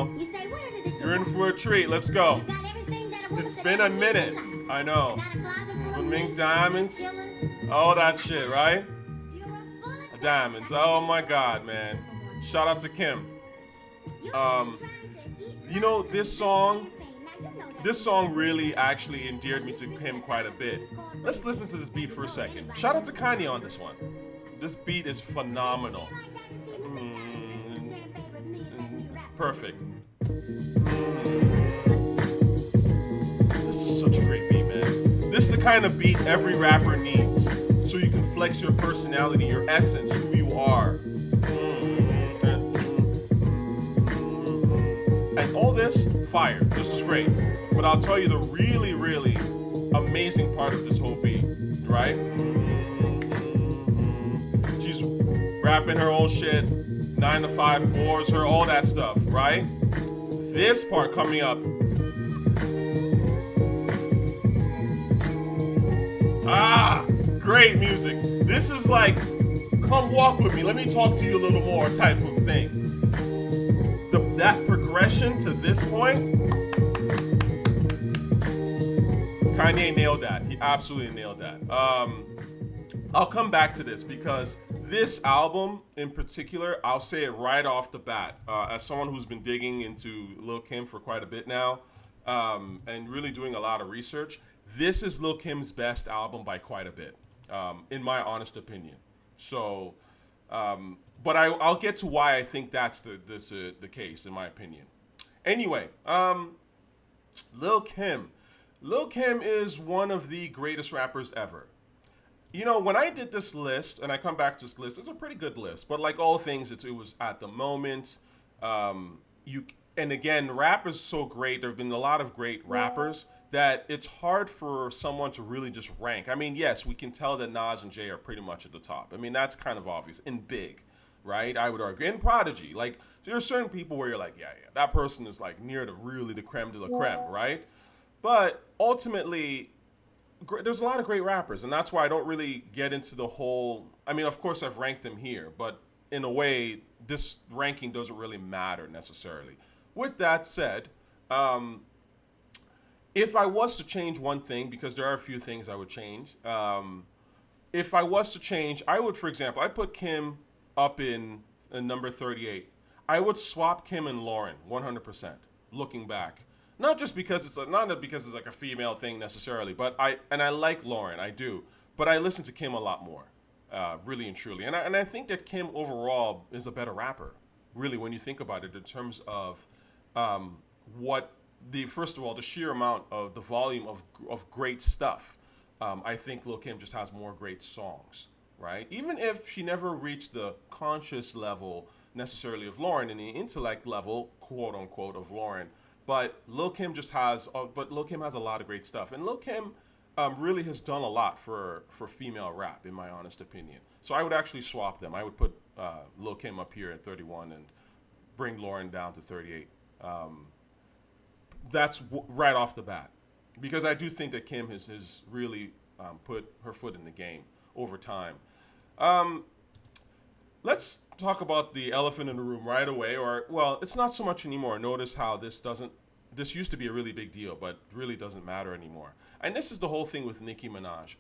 know. You're in for a treat. Let's go. It's been a minute. I know. Mink diamonds. All that shit, right? Diamonds. Oh my God, man. Shout out to Kim. Um, you know, this song really actually endeared me to Kim quite a bit. Let's listen to this beat for a second. Shout out to Kanye on this one. This beat is phenomenal. Perfect. This is such a great beat, man. This is the kind of beat every rapper needs, so you can flex your personality, your essence, who you are. And all this, fire. This is great. But I'll tell you the really, really amazing part of this whole beat, right? She's rapping her own shit, 9 to 5 bores her, all that stuff, right? This part coming up. Great music. This is like, come walk with me, let me talk to you a little more type of thing. That progression to this point, Kanye nailed that. He absolutely nailed that. I'll come back to this because this album in particular, I'll say it right off the bat. As someone who's been digging into Lil Kim for quite a bit now, and really doing a lot of research, this is Lil Kim's best album by quite a bit, in my honest opinion. So, but I'll get to why I think that's the case, in my opinion. Anyway, Lil Kim. Lil Kim is one of the greatest rappers ever. You know, when I did this list, and I come back to this list, it's a pretty good list. But like all things, it was at the moment. And again, rap is so great. There have been a lot of great rappers that it's hard for someone to really just rank. I mean, yes, we can tell that Nas and Jay are pretty much at the top. I mean, that's kind of obvious and big, right? I would argue. And Prodigy, like there are certain people where you're like, yeah, that person is like near the creme de la creme, right? But ultimately, there's a lot of great rappers, and that's why I don't really get into the whole. I mean, of course, I've ranked them here, but in a way, this ranking doesn't really matter necessarily. With that said, if I was to change one thing, because there are a few things I would change, if I was to change, I would, for example, I'd put Kim up in number 38. I would swap Kim and Lauren 100%. Looking back, not just because it's like a female thing necessarily, but I like Lauren, I do, but I listen to Kim a lot more, really and truly, and I think that Kim overall is a better rapper, really, when you think about it in terms of what. First of all, the sheer amount of the volume of great stuff. I think Lil Kim just has more great songs, right? Even if she never reached the conscious level necessarily of Lauren and the intellect level, quote unquote, of Lauren, but Lil Kim has a lot of great stuff, and Lil Kim really has done a lot for female rap, in my honest opinion. So I would actually swap them. I would put Lil Kim up here at 31 and bring Lauren down to 38. That's right off the bat, because I do think that Kim has really put her foot in the game over time. Let's talk about the elephant in the room right away, or, well, it's not so much anymore. Notice how this used to be a really big deal, but really doesn't matter anymore. And this is the whole thing with Nicki Minaj.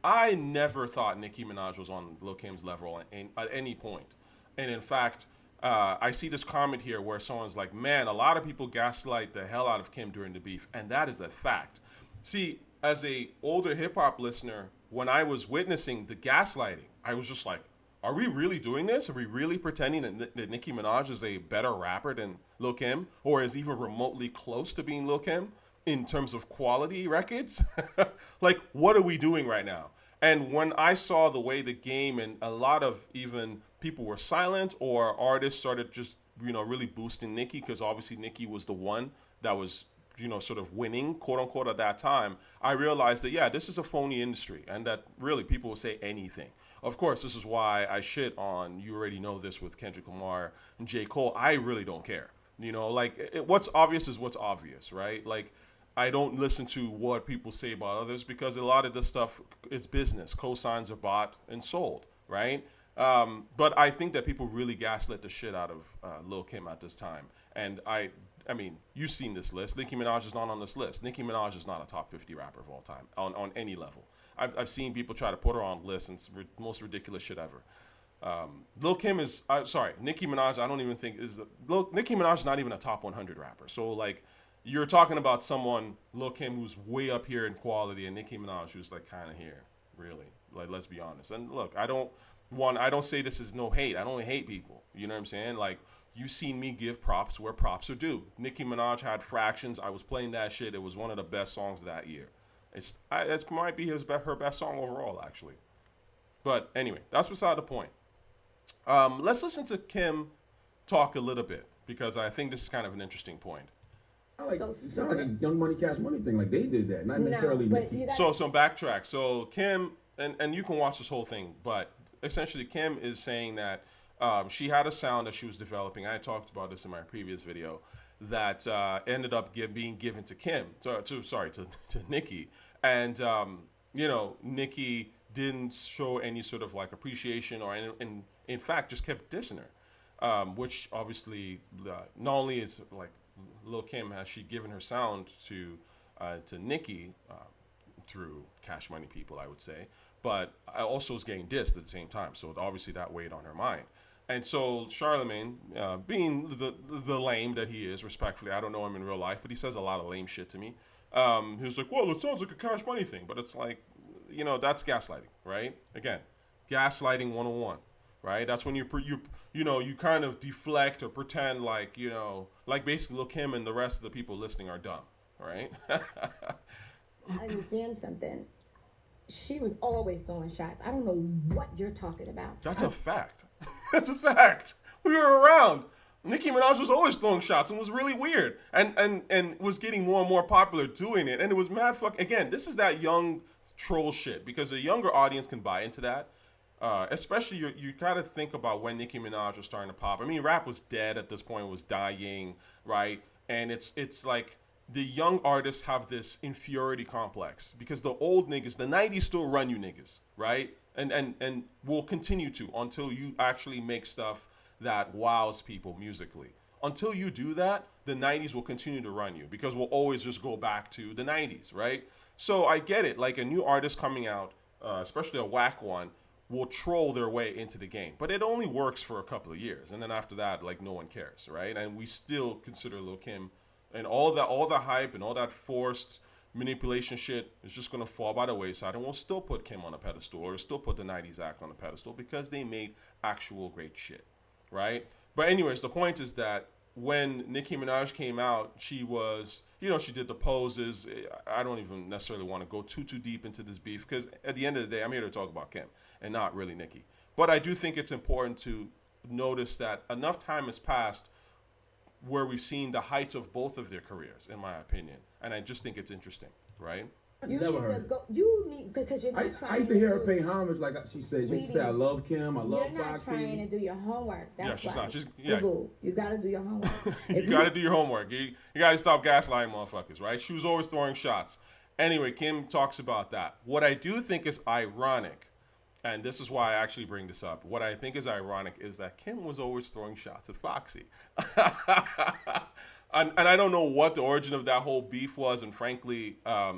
I never thought Nicki Minaj was on Lil Kim's level at any point. And in fact, I see this comment here where someone's like, man, a lot of people gaslight the hell out of Kim during the beef. And that is a fact. See, as a older hip hop listener, when I was witnessing the gaslighting, I was just like, are we really doing this? Are we really pretending that Nicki Minaj is a better rapper than Lil Kim, or is even remotely close to being Lil Kim in terms of quality records? Like, what are we doing right now? And when I saw the way the game and a lot of even people were silent, or artists started just, really boosting Nicki, because obviously Nicki was the one that was, sort of winning, quote unquote, at that time, I realized that, yeah, this is a phony industry, and that really people will say anything. Of course, this is why I shit on, you already know this, with Kendrick Lamar and J. Cole. I really don't care. What's obvious is what's obvious, right? Like, I don't listen to what people say about others, because a lot of this stuff is business. Cosigns are bought and sold, right? But I think that people really gaslit the shit out of Lil Kim at this time. And I mean, you've seen this list. Nicki Minaj is not on this list. Nicki Minaj is not a top 50 rapper of all time on any level. I've seen people try to put her on lists, and it's the most ridiculous shit ever. Lil Kim is, Nicki Minaj, I don't even think Nicki Minaj is not even a top 100 rapper. So, like, you're talking about someone, Lil Kim, who's way up here in quality, and Nicki Minaj, who's, like, kind of here, really. Like, let's be honest. And look, I don't say this is no hate. I don't hate people. You know what I'm saying? Like, you've seen me give props where props are due. Nicki Minaj had Fractions. I was playing that shit. It was one of the best songs of that year. It might be her best song overall, actually. But anyway, that's beside the point. Let's listen to Kim talk a little bit, because I think this is kind of an interesting point. It sounds like a Young Money Cash Money thing. Like, they did that, not necessarily Nicki. So backtrack. So Kim, and you can watch this whole thing, but essentially Kim is saying that she had a sound that she was developing. I talked about this in my previous video, that ended up being given to Kim, to Nicki, and Nicki didn't show any sort of like appreciation, or in fact just kept dissing her, which obviously not only is like Lil Kim has she given her sound to Nicki through Cash Money people, I would say, but I also was getting dissed at the same time, so obviously that weighed on her mind. And so Charlemagne, being the lame that he is, respectfully, I don't know him in real life, but he says a lot of lame shit to me. He was like, well, it sounds like a Cash Money thing, but it's like, that's gaslighting, right? Again, gaslighting 101, right? That's when you kind of deflect or pretend like, like basically Lil Kim and the rest of the people listening are dumb, right? I understand something. She was always throwing shots. I don't know what you're talking about. That's a fact. That's a fact. We were around. Nicki Minaj was always throwing shots and was really weird, and was getting more and more popular doing it. And it was mad fuck. Again, this is that young troll shit, because a younger audience can buy into that. Especially you gotta think about when Nicki Minaj was starting to pop. I mean, rap was dead at this point, was dying, right? And it's like the young artists have this inferiority complex, because the old niggas, the 90s still run you niggas, right? And will continue to, until you actually make stuff that wows people musically. Until you do that, the 90s will continue to run you, because we'll always just go back to the 90s, right? So I get it. Like, a new artist coming out, especially a whack one, will troll their way into the game. But it only works for a couple of years. And then after that, like, no one cares, right? And we still consider Lil Kim, and all the hype and all that forced manipulation shit is just going to fall by the wayside, and we'll still put Kim on a pedestal, or still put the 90s act on a pedestal, because they made actual great shit, right? But anyways, the point is that when Nicki Minaj came out, she was, she did the poses. I don't even necessarily want to go too deep into this beef, because at the end of the day, I'm here to talk about Kim and not really Nicki. But I do think it's important to notice that enough time has passed where we've seen the heights of both of their careers, in my opinion. And I just think it's interesting, right? You Never need heard to it. go. You need, because you're not trying. I used to hear her pay homage, like she said. She used to say, "I love Kim, I love You're not Foxy." trying to do your homework. That's she's why. not. Boo-boo. You got to do your homework. You got to do your homework. You got to stop gaslighting motherfuckers, right? She was always throwing shots. Anyway, Kim talks about that. What I do think is ironic, and this is why I actually bring this up, what I think is ironic is that Kim was always throwing shots at Foxy. And I don't know what the origin of that whole beef was, and frankly, I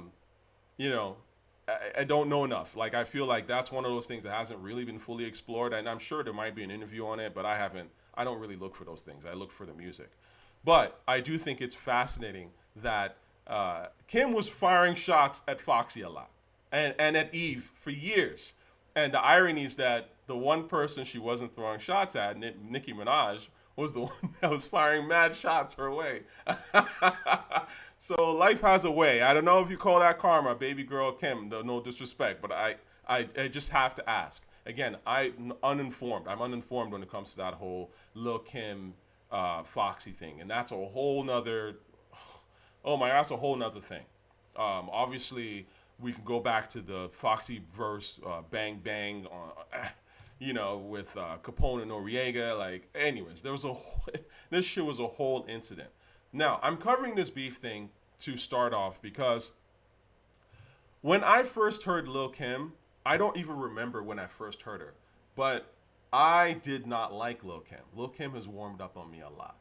don't know enough. Like, I feel like that's one of those things that hasn't really been fully explored, and I'm sure there might be an interview on it, but I don't really look for those things. I look for the music. But I do think it's fascinating that Kim was firing shots at Foxy a lot, and at Eve for years. And the irony is that the one person she wasn't throwing shots at, Nicki Minaj, was the one that was firing mad shots her way. So life has a way. I don't know if you call that karma, baby girl Kim, no disrespect, but I just have to ask. Again, I'm uninformed. I'm uninformed when it comes to that whole Lil Kim Foxy thing. And that's a whole nother, that's a whole nother thing. Obviously, we can go back to the Foxy verse, Bang Bang, with Capone and Noriega. Like, anyways, this shit was a whole incident. Now, I'm covering this beef thing to start off because when I first heard Lil Kim, I don't even remember when I first heard her, but I did not like Lil Kim. Lil Kim has warmed up on me a lot.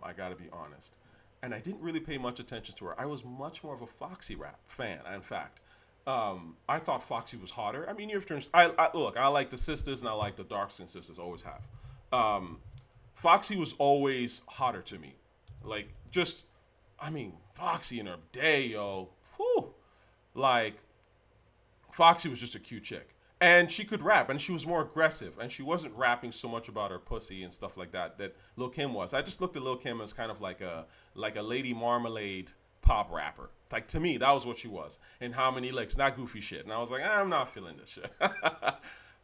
I gotta be honest. And I didn't really pay much attention to her. I was much more of a Foxy rap fan, in fact. I thought Foxy was hotter. I mean, you have to. Look, I like the sisters and I like the dark skin sisters, always have. Foxy was always hotter to me. Like, just, I mean, Foxy in her day, yo. Whew. Like, Foxy was just a cute chick. And she could rap, and she was more aggressive, and she wasn't rapping so much about her pussy and stuff like that Lil Kim was. I just looked at Lil Kim as kind of like a Lady Marmalade pop rapper. Like, to me, that was what she was. And how many licks, not goofy shit. And I was like, I'm not feeling this shit.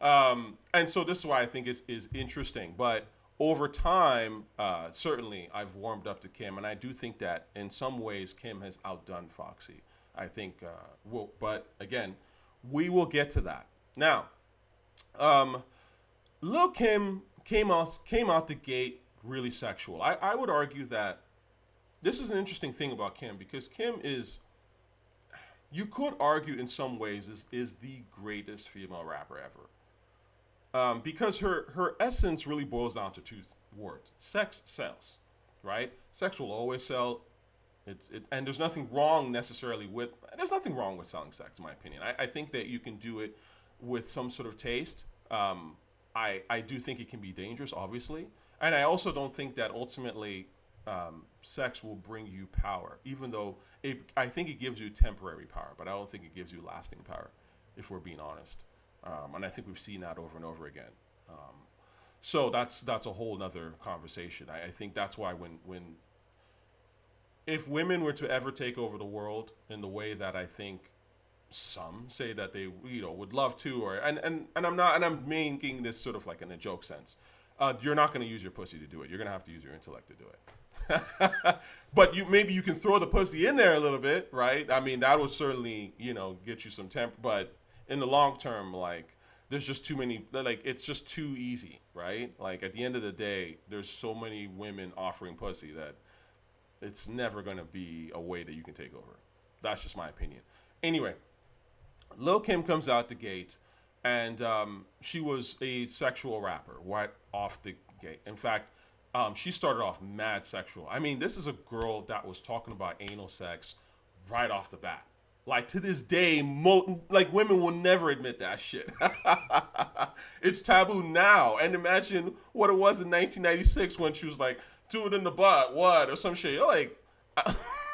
And so this is why I think is interesting. But over time, certainly I've warmed up to Kim, and I do think that in some ways Kim has outdone Foxy. I think, but again, we will get to that. Now, Lil Kim came out the gate really sexual. I would argue that this is an interesting thing about Kim, because Kim is, you could argue in some ways, is the greatest female rapper ever. Because her essence really boils down to two words: sex sells, right? Sex will always sell. And there's nothing wrong necessarily with. There's nothing wrong with selling sex, in my opinion. I think that you can do it with some sort of taste. I do think it can be dangerous, obviously. And I also don't think that ultimately sex will bring you power, even though I think it gives you temporary power, but I don't think it gives you lasting power, if we're being honest. And I think we've seen that over and over again. So that's a whole nother conversation. I think that's why when if women were to ever take over the world in the way that I think some say that they would love to, or and I'm making this sort of like in a joke sense. You're not going to use your pussy to do it. You're going to have to use your intellect to do it. But maybe you can throw the pussy in there a little bit, right? I mean, that would certainly get you some temp. But in the long term, like, there's just too many. Like, it's just too easy, right? Like, at the end of the day, there's so many women offering pussy that it's never going to be a way that you can take over. That's just my opinion. Anyway, Lil Kim comes out the gate, and she was a sexual rapper right off the gate. In fact, she started off mad sexual. I mean, this is a girl that was talking about anal sex right off the bat. Like, to this day, women will never admit that shit. It's taboo now. And imagine what it was in 1996 when she was like, do it in the butt, what, or some shit. You're like,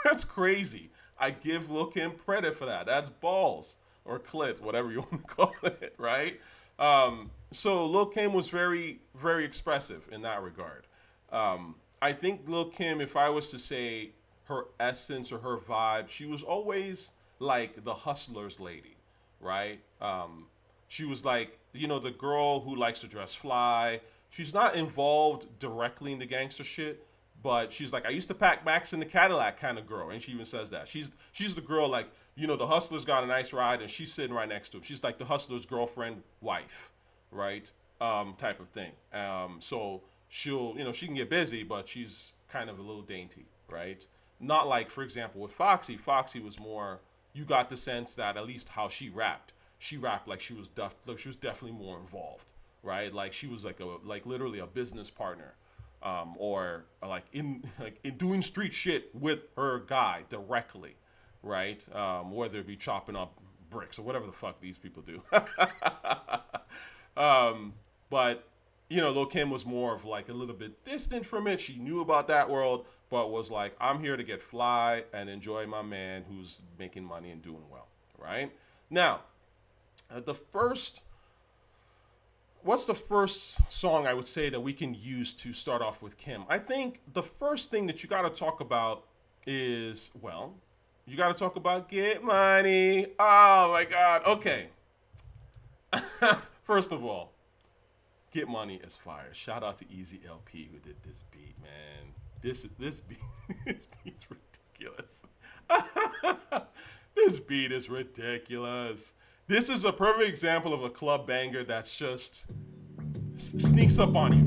that's crazy. I give Lil Kim credit for that. That's balls, or clit, whatever you want to call it, right? So Lil Kim was very, very expressive in that regard. I think Lil Kim, if I was to say her essence or her vibe, she was always like the hustler's lady, right? She was like, the girl who likes to dress fly. She's not involved directly in the gangster shit, but she's like, I used to pack Max in the Cadillac kind of girl. And she even says that. She's the girl, like, the hustler's got a nice ride and she's sitting right next to him. She's like the hustler's girlfriend, wife, right? Type of thing. So she'll, she can get busy, but she's kind of a little dainty, right? Not like, for example, with Foxy. Foxy was more, you got the sense that at least how she rapped like she was definitely more involved. Right, like she was like literally a business partner, or like in doing street shit with her guy directly, right? Whether it be chopping up bricks or whatever the fuck these people do. But Lil Kim was more of like a little bit distant from it. She knew about that world, but was like, I'm here to get fly and enjoy my man who's making money and doing well, right? Now, what's the first song I would say that we can use to start off with Kim? I think the first thing that you got to talk about is, you got to talk about Get Money. Oh my God. Okay. First of all, Get Money is fire. Shout out to Easy LP who did this beat, man. This beat's ridiculous. This beat is ridiculous. This is a perfect example of a club banger that's just sneaks up on you.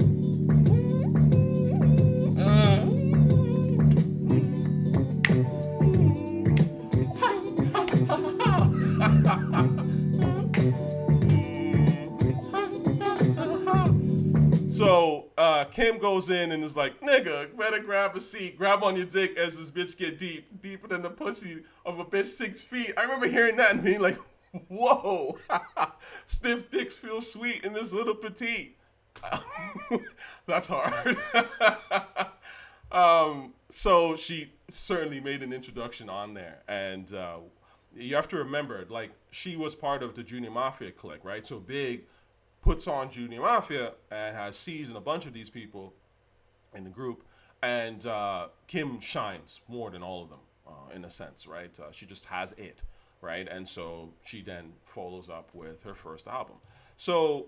Kim goes in and is like, nigga, better grab a seat, grab on your dick as this bitch get deeper than the pussy of a bitch 6 feet. I remember hearing that and being like, whoa, stiff dicks feel sweet in this little petite. That's hard. So she certainly made an introduction on there. And you have to remember, like, she was part of the Junior Mafia clique, right? So Big puts on Junior Mafia and has C's and a bunch of these people in the group. And Kim shines more than all of them, in a sense, right? She just has it, right? And so she then follows up with her first album. So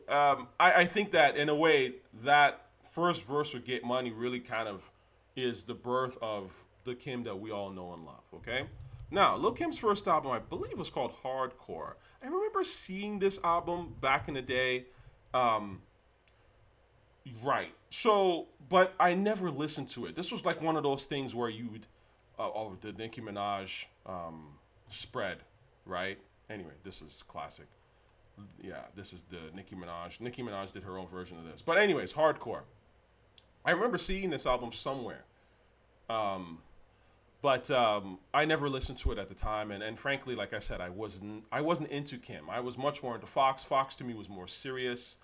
I think that, in a way, that first verse with Get Money really kind of is the birth of the Kim that we all know and love, okay? Now, Lil Kim's first album, I believe, was called Hardcore. I remember seeing this album back in the day. Right. So, but I never listened to it. This was like one of those things where you would, the Nicki Minaj spread, right? Anyway, this is classic. Yeah, this is the Nicki Minaj. Nicki Minaj did her own version of this. But anyways, Hardcore. I remember seeing this album somewhere. But I never listened to it at the time, and frankly, like I said, I wasn't into Kim. I was much more into Fox. Fox to me was more serious.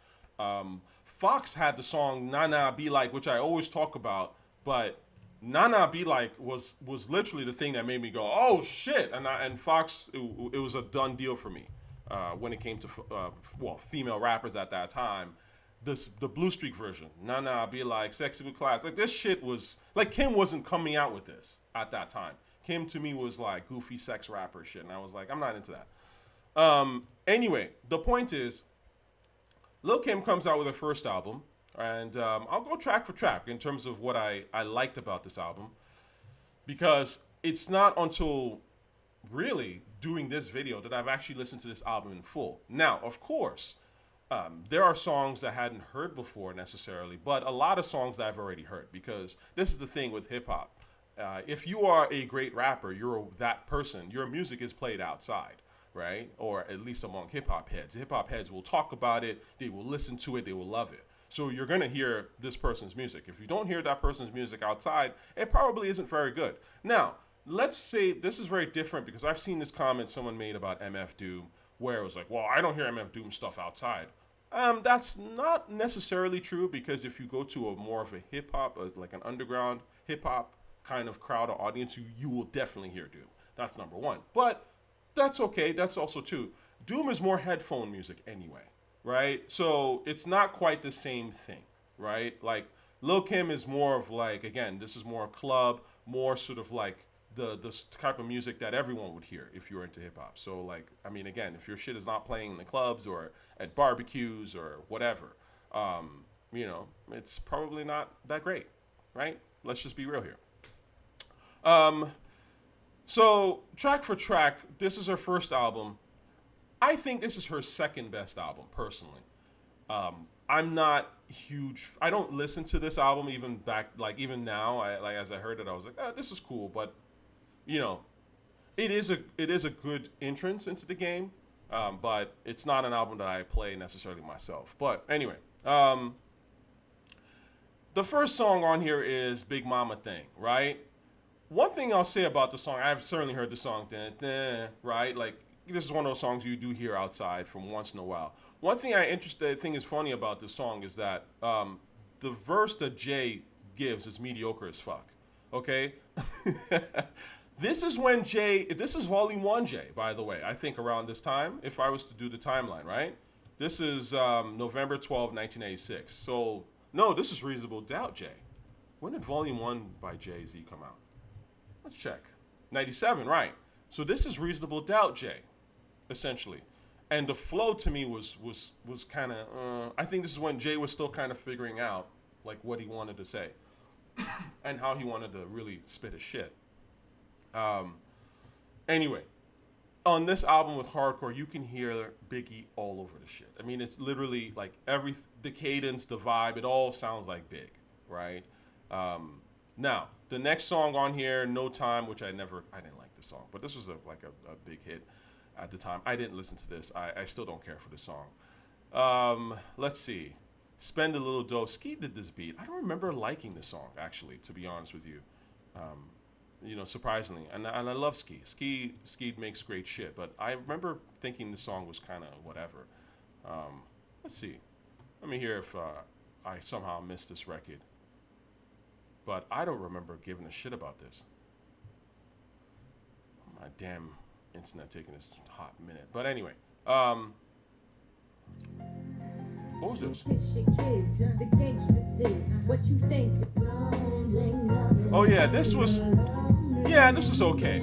Fox had the song "Nah Nah Be Like," which I always talk about, but "Nah Nah Be Like" was literally the thing that made me go, "Oh shit!" And Fox, it was a done deal for me when it came to female rappers at that time. The Blue Streak version, Nah Nah Be Like, Sexy with Class, like this shit was like Kim wasn't coming out with this at that time. Kim to me was like goofy sex rapper shit, and I was like, I'm not into that. Anyway, the point is, Lil Kim comes out with her first album, and I'll go track for track in terms of what I liked about this album, because it's not until really doing this video that I've actually listened to this album in full. Now, of course, there are songs that I hadn't heard before necessarily, but a lot of songs that I've already heard, because this is the thing with hip hop. If you are a great rapper, you're that person. Your music is played outside, right? Or at least among hip hop heads. Hip hop heads will talk about it. They will listen to it. They will love it. So you're going to hear this person's music. If you don't hear that person's music outside, it probably isn't very good. Now, let's say this is very different, because I've seen this comment someone made about MF Doom, where it was like, well, I don't hear MF Doom stuff outside. That's not necessarily true, because if you go to a more of a hip hop, like an underground hip hop kind of crowd or audience, you will definitely hear Doom. That's number one. But that's okay. That's also too. Doom is more headphone music anyway, right? So it's not quite the same thing, right? Like Lil Kim is more of like, again, this is more club, more sort of like the type of music that everyone would hear if you're into hip hop. So like, I mean, again, if your shit is not playing in the clubs or at barbecues or whatever, it's probably not that great, right? Let's just be real here. So track for track, this is her first album. I think this is her second best album, personally. I'm not huge. I don't listen to this album even now. As I heard it, I was like, this is cool, but it is a good entrance into the game, but it's not an album that I play necessarily myself. But anyway, the first song on here is Big Mama Thing, right? One thing I'll say about the song, I've certainly heard the song, right? Like, this is one of those songs you do hear outside from once in a while. One thing I think is funny about this song is that the verse that Jay gives is mediocre as fuck, okay? This is volume 1 Jay, by the way, I think around this time, if I was to do the timeline, right? This is November 12, 1986. So, no, this is Reasonable Doubt Jay. When did volume 1 by Jay-Z come out? Let's check. 97, right. So this is Reasonable Doubt Jay, essentially. And the flow to me was kind of, I think this is when Jay was still kind of figuring out like what he wanted to say and how he wanted to really spit his shit. Anyway, on this album with Hardcore, you can hear Biggie all over the shit. I mean, it's literally like the cadence, the vibe, it all sounds like Big, right? Now, the next song on here, No Time, which I didn't like this song, but this was a big hit at the time. I didn't listen to this. I still don't care for this song. Let's see. Spend a Little Dough. Ski did this beat. I don't remember liking this song, actually, to be honest with you. Surprisingly. And I love Ski. Ski makes great shit. But I remember thinking this song was kind of whatever. Let's see. Let me hear if I somehow missed this record. But I don't remember giving a shit about this. My damn internet taking this hot minute. But anyway. What was this? Oh yeah, this was okay.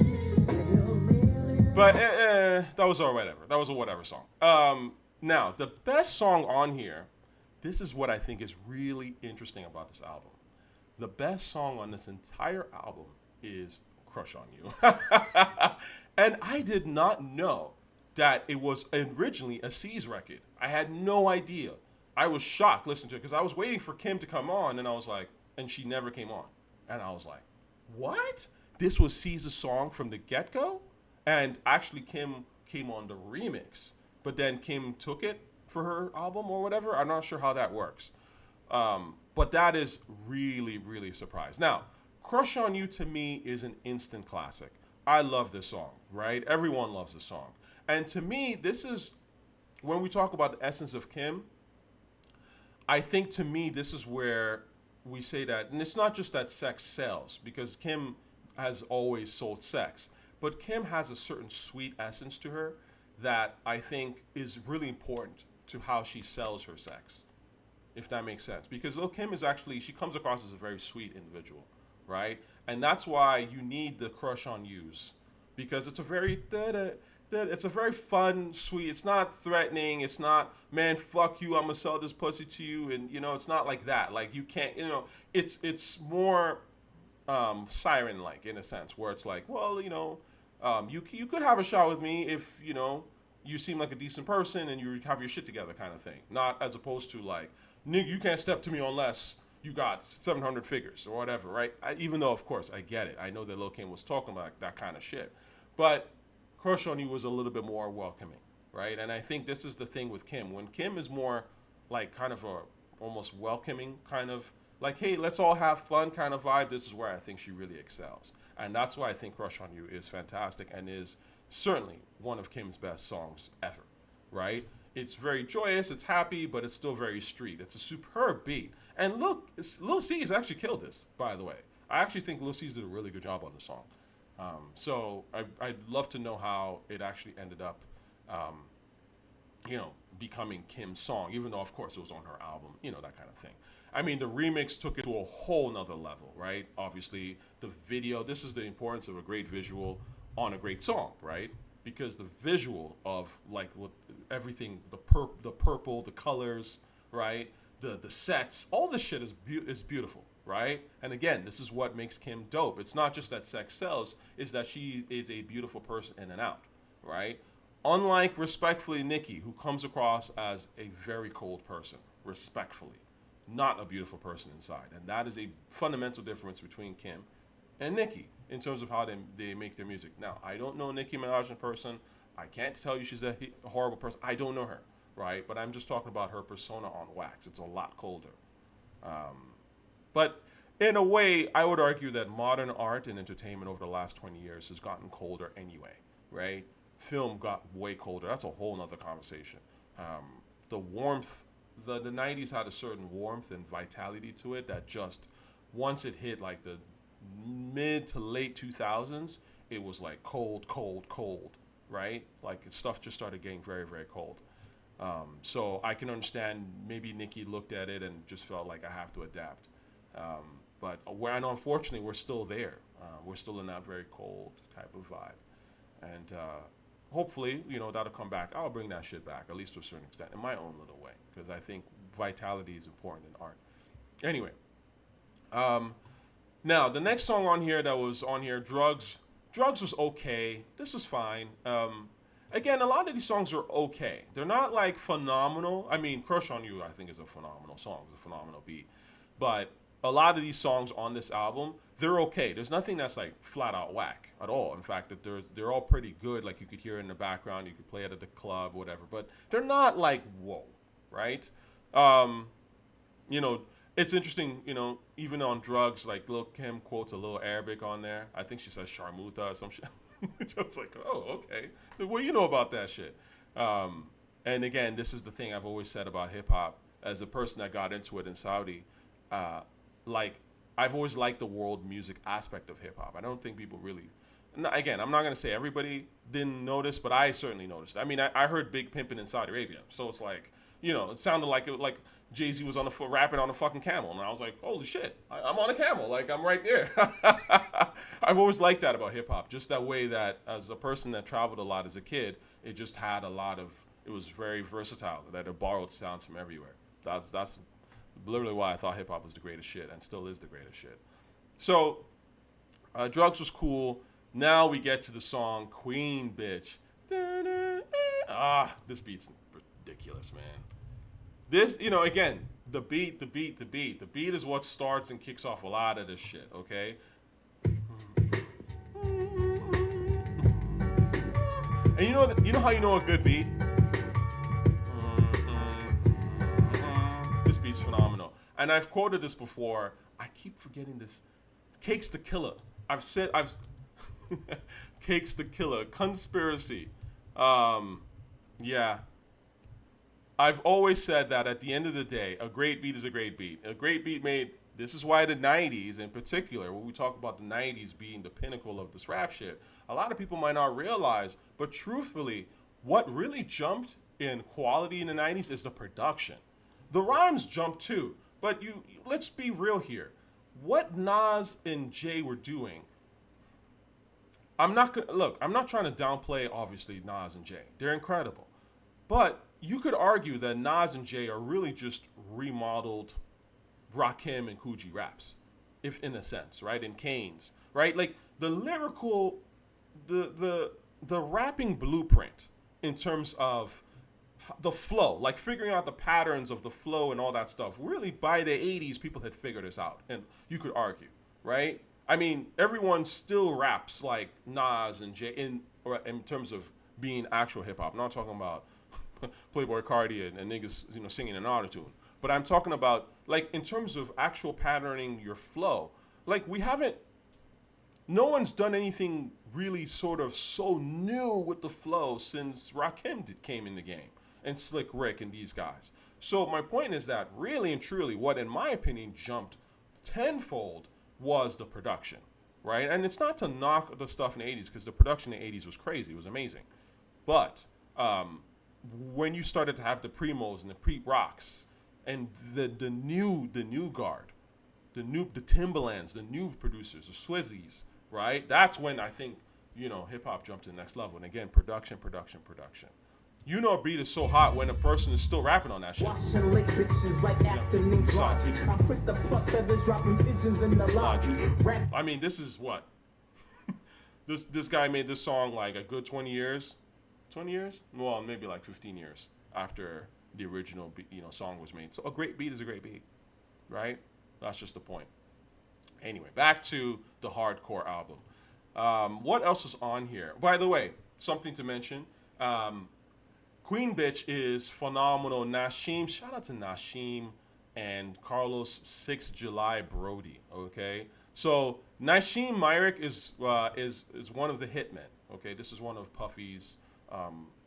But that was a whatever. That was a whatever song. Now, the best song on here, this is what I think is really interesting about this album. The best song on this entire album is Crush on You. And I did not know that it was originally a Swizz record. I had no idea. I was shocked listening to it because I was waiting for Kim to come on, and I was like, and she never came on. And I was like, what? This was Swizz's song from the get-go? And actually Kim came on the remix, but then Kim took it for her album or whatever. I'm not sure how that works. But that is really, really a surprise. Now, Crush on You to me is an instant classic. I love this song, right? Everyone loves this song. And to me, this is, when we talk about the essence of Kim, I think to me, this is where we say that, and it's not just that sex sells, because Kim has always sold sex, but Kim has a certain sweet essence to her that I think is really important to how she sells her sex, if that makes sense. Because Lil Kim is actually, she comes across as a very sweet individual, right? And that's why you need the Crush on Yous, because it's a very, it's a very fun, sweet, it's not threatening, it's not, man, fuck you, I'm gonna sell this pussy to you, and, it's not like that. Like, you can't, it's more siren-like, in a sense, where it's like, well, you could have a shot with me if, you seem like a decent person and you have your shit together kind of thing. Not as opposed to like, nigga, you can't step to me unless you got 700 figures or whatever, right? Even though, of course, I get it. I know that Lil Kim was talking about that kind of shit. But Crush on You was a little bit more welcoming, right? And I think this is the thing with Kim. When Kim is more like kind of a almost welcoming kind of like, hey, let's all have fun kind of vibe, this is where I think she really excels. And that's why I think Crush on You is fantastic and is certainly one of Kim's best songs ever, right? It's very joyous, it's happy, but it's still very street. It's a superb beat. And look, Lil C's actually killed this, by the way. I actually think Lil C's did a really good job on the song. So I'd love to know how it actually ended up, becoming Kim's song, even though, of course, it was on her album, that kind of thing. I mean, the remix took it to a whole nother level, right? Obviously, the video, this is the importance of a great visual on a great song, right? Because the visual of like what everything, the purple, the colors, right? The sets, all this shit is beautiful, right? And again, this is what makes Kim dope. It's not just that sex sells, it's that she is a beautiful person in and out, right? Unlike, respectfully, Nicki, who comes across as a very cold person, respectfully, not a beautiful person inside. And that is a fundamental difference between Kim and Nicki in terms of how they make their music. Now, I don't know Nicki Minaj in person. I can't tell you she's a horrible person. I don't know her, right? But I'm just talking about her persona on wax. It's a lot colder. But in a way, I would argue that modern art and entertainment over the last 20 years has gotten colder anyway, right? Film got way colder. That's a whole nother conversation. The warmth, the 90s had a certain warmth and vitality to it that just, once it hit like the mid to late 2000s, it was like cold, right? Like stuff just started getting very, very cold. So I can understand maybe Nicki looked at it and just felt like I have to adapt. But unfortunately, we're still there. We're still in that very cold type of vibe. And hopefully, that'll come back. I'll bring that shit back, at least to a certain extent, in my own little way, because I think vitality is important in art. Anyway, now the next song on here that was on here, Drugs. Drugs was okay. This is fine. Again, a lot of these songs are okay. They're not like phenomenal. I mean, Crush on You, I think, is a phenomenal song. It's a phenomenal beat. But a lot of these songs on this album, they're okay. There's nothing that's like flat out whack at all. In fact, they're all pretty good. Like you could hear it in the background, you could play it at the club, whatever. But they're not like whoa, right? you know, it's interesting, you know, even on drugs, like Lil Kim quotes a little Arabic on there. I think she says sharmuta or some shit. Just like, oh, okay. What do you know about that shit? Um, and again, this is the thing I've always said about hip hop. As a person that got into it in Saudi, uh, like I've always liked the world music aspect of hip hop. I don't think people really. Again, I'm not gonna say everybody didn't notice, but I certainly noticed. I mean, I heard Big Pimpin' in Saudi Arabia, so it's like, you know, it sounded like Jay-Z was on the rapping on a fucking camel, and I was like, holy shit, I'm on a camel, like I'm right there. I've always liked that about hip hop, just that way that as a person that traveled a lot as a kid, it just had a lot of. It was very versatile. That it borrowed sounds from everywhere. That's literally why I thought hip hop was the greatest shit and still is the greatest shit. So, drugs was cool. Now we get to the song Queen Bitch. This beat's ridiculous, man. This, you know, again, the beat is what starts and kicks off a lot of this shit, okay? And you know how you know a good beat? This beat's phenomenal. And I've quoted this before. I keep forgetting this. Cake's the Killer. I've Cake's the Killer. Conspiracy. Yeah. I've always said that at the end of the day, a great beat is a great beat. A great beat made, this is why the 90s in particular, when we talk about the 90s being the pinnacle of this rap shit, a lot of people might not realize, but truthfully, what really jumped in quality in the 90s is the production. The rhymes jumped too, but let's be real here. What Nas and Jay were doing, I'm not trying to downplay obviously Nas and Jay. They're incredible. But you could argue that Nas and Jay are really just remodeled Rakim and Coogee raps, if in a sense, right? And Kane's, right? Like the lyrical, the rapping blueprint in terms of the flow, like figuring out the patterns of the flow and all that stuff. Really, by the 80s, people had figured this out, and you could argue, right? I mean, everyone still raps like Nas and Jay in terms of being actual hip hop. I'm not talking about Playboy Cardi and niggas, you know, singing an autotune. But I'm talking about, like, in terms of actual patterning your flow. Like, no one's done anything really sort of so new with the flow since Rakim came in the game. And Slick Rick and these guys. So my point is that really and truly what, in my opinion, jumped tenfold was the production, right? And it's not to knock the stuff in the 80s, because the production in the 80s was crazy. It was amazing. But when you started to have the Primos and the Pete Rocks and the new guard, the Timbalands, the new producers, the Swizzies, right? That's when I think, you know, hip hop jumped to the next level. And again, production. You know, a beat is so hot when a person is still rapping on that shit. Washing late bitches like afternoon laundry. I put the pluck feathers, dropping pigeons in the lobby. I mean, this is what this guy made this song like a good 20 years. 20 years? Well, maybe like 15 years after the original, song was made. So a great beat is a great beat, right? That's just the point. Anyway, back to the hardcore album. What else is on here? By the way, something to mention. Queen Bitch is phenomenal. Nasheem, shout out to Nasheem and Carlos 6 July Brody. Okay, so Nasheem Myrick is one of the hitmen. Okay, this is one of Puffy's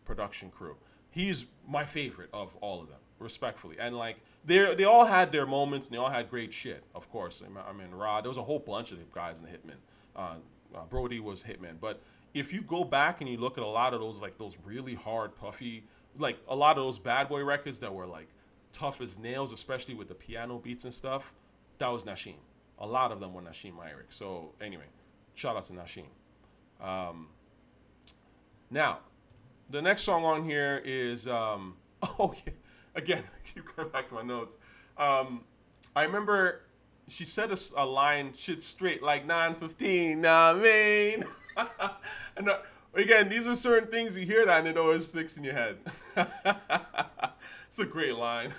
production crew. He's my favorite of all of them, respectfully. And like they all had their moments and they all had great shit. Of course, I mean Rod. There was a whole bunch of guys in the Hitmen. Brody was Hitman, but if you go back and you look at a lot of those really hard Puffy, like a lot of those Bad Boy records that were like tough as nails, especially with the piano beats and stuff, that was Nasheem. A lot of them were Nasheem Myrick. So anyway, shout out to Nasheem. Now, the next song on here is again, I keep going back to my notes. I remember she said a line, shit straight like 9:15, nah, I mean. And again, these are certain things you hear that and it always sticks in your head. It's a great line.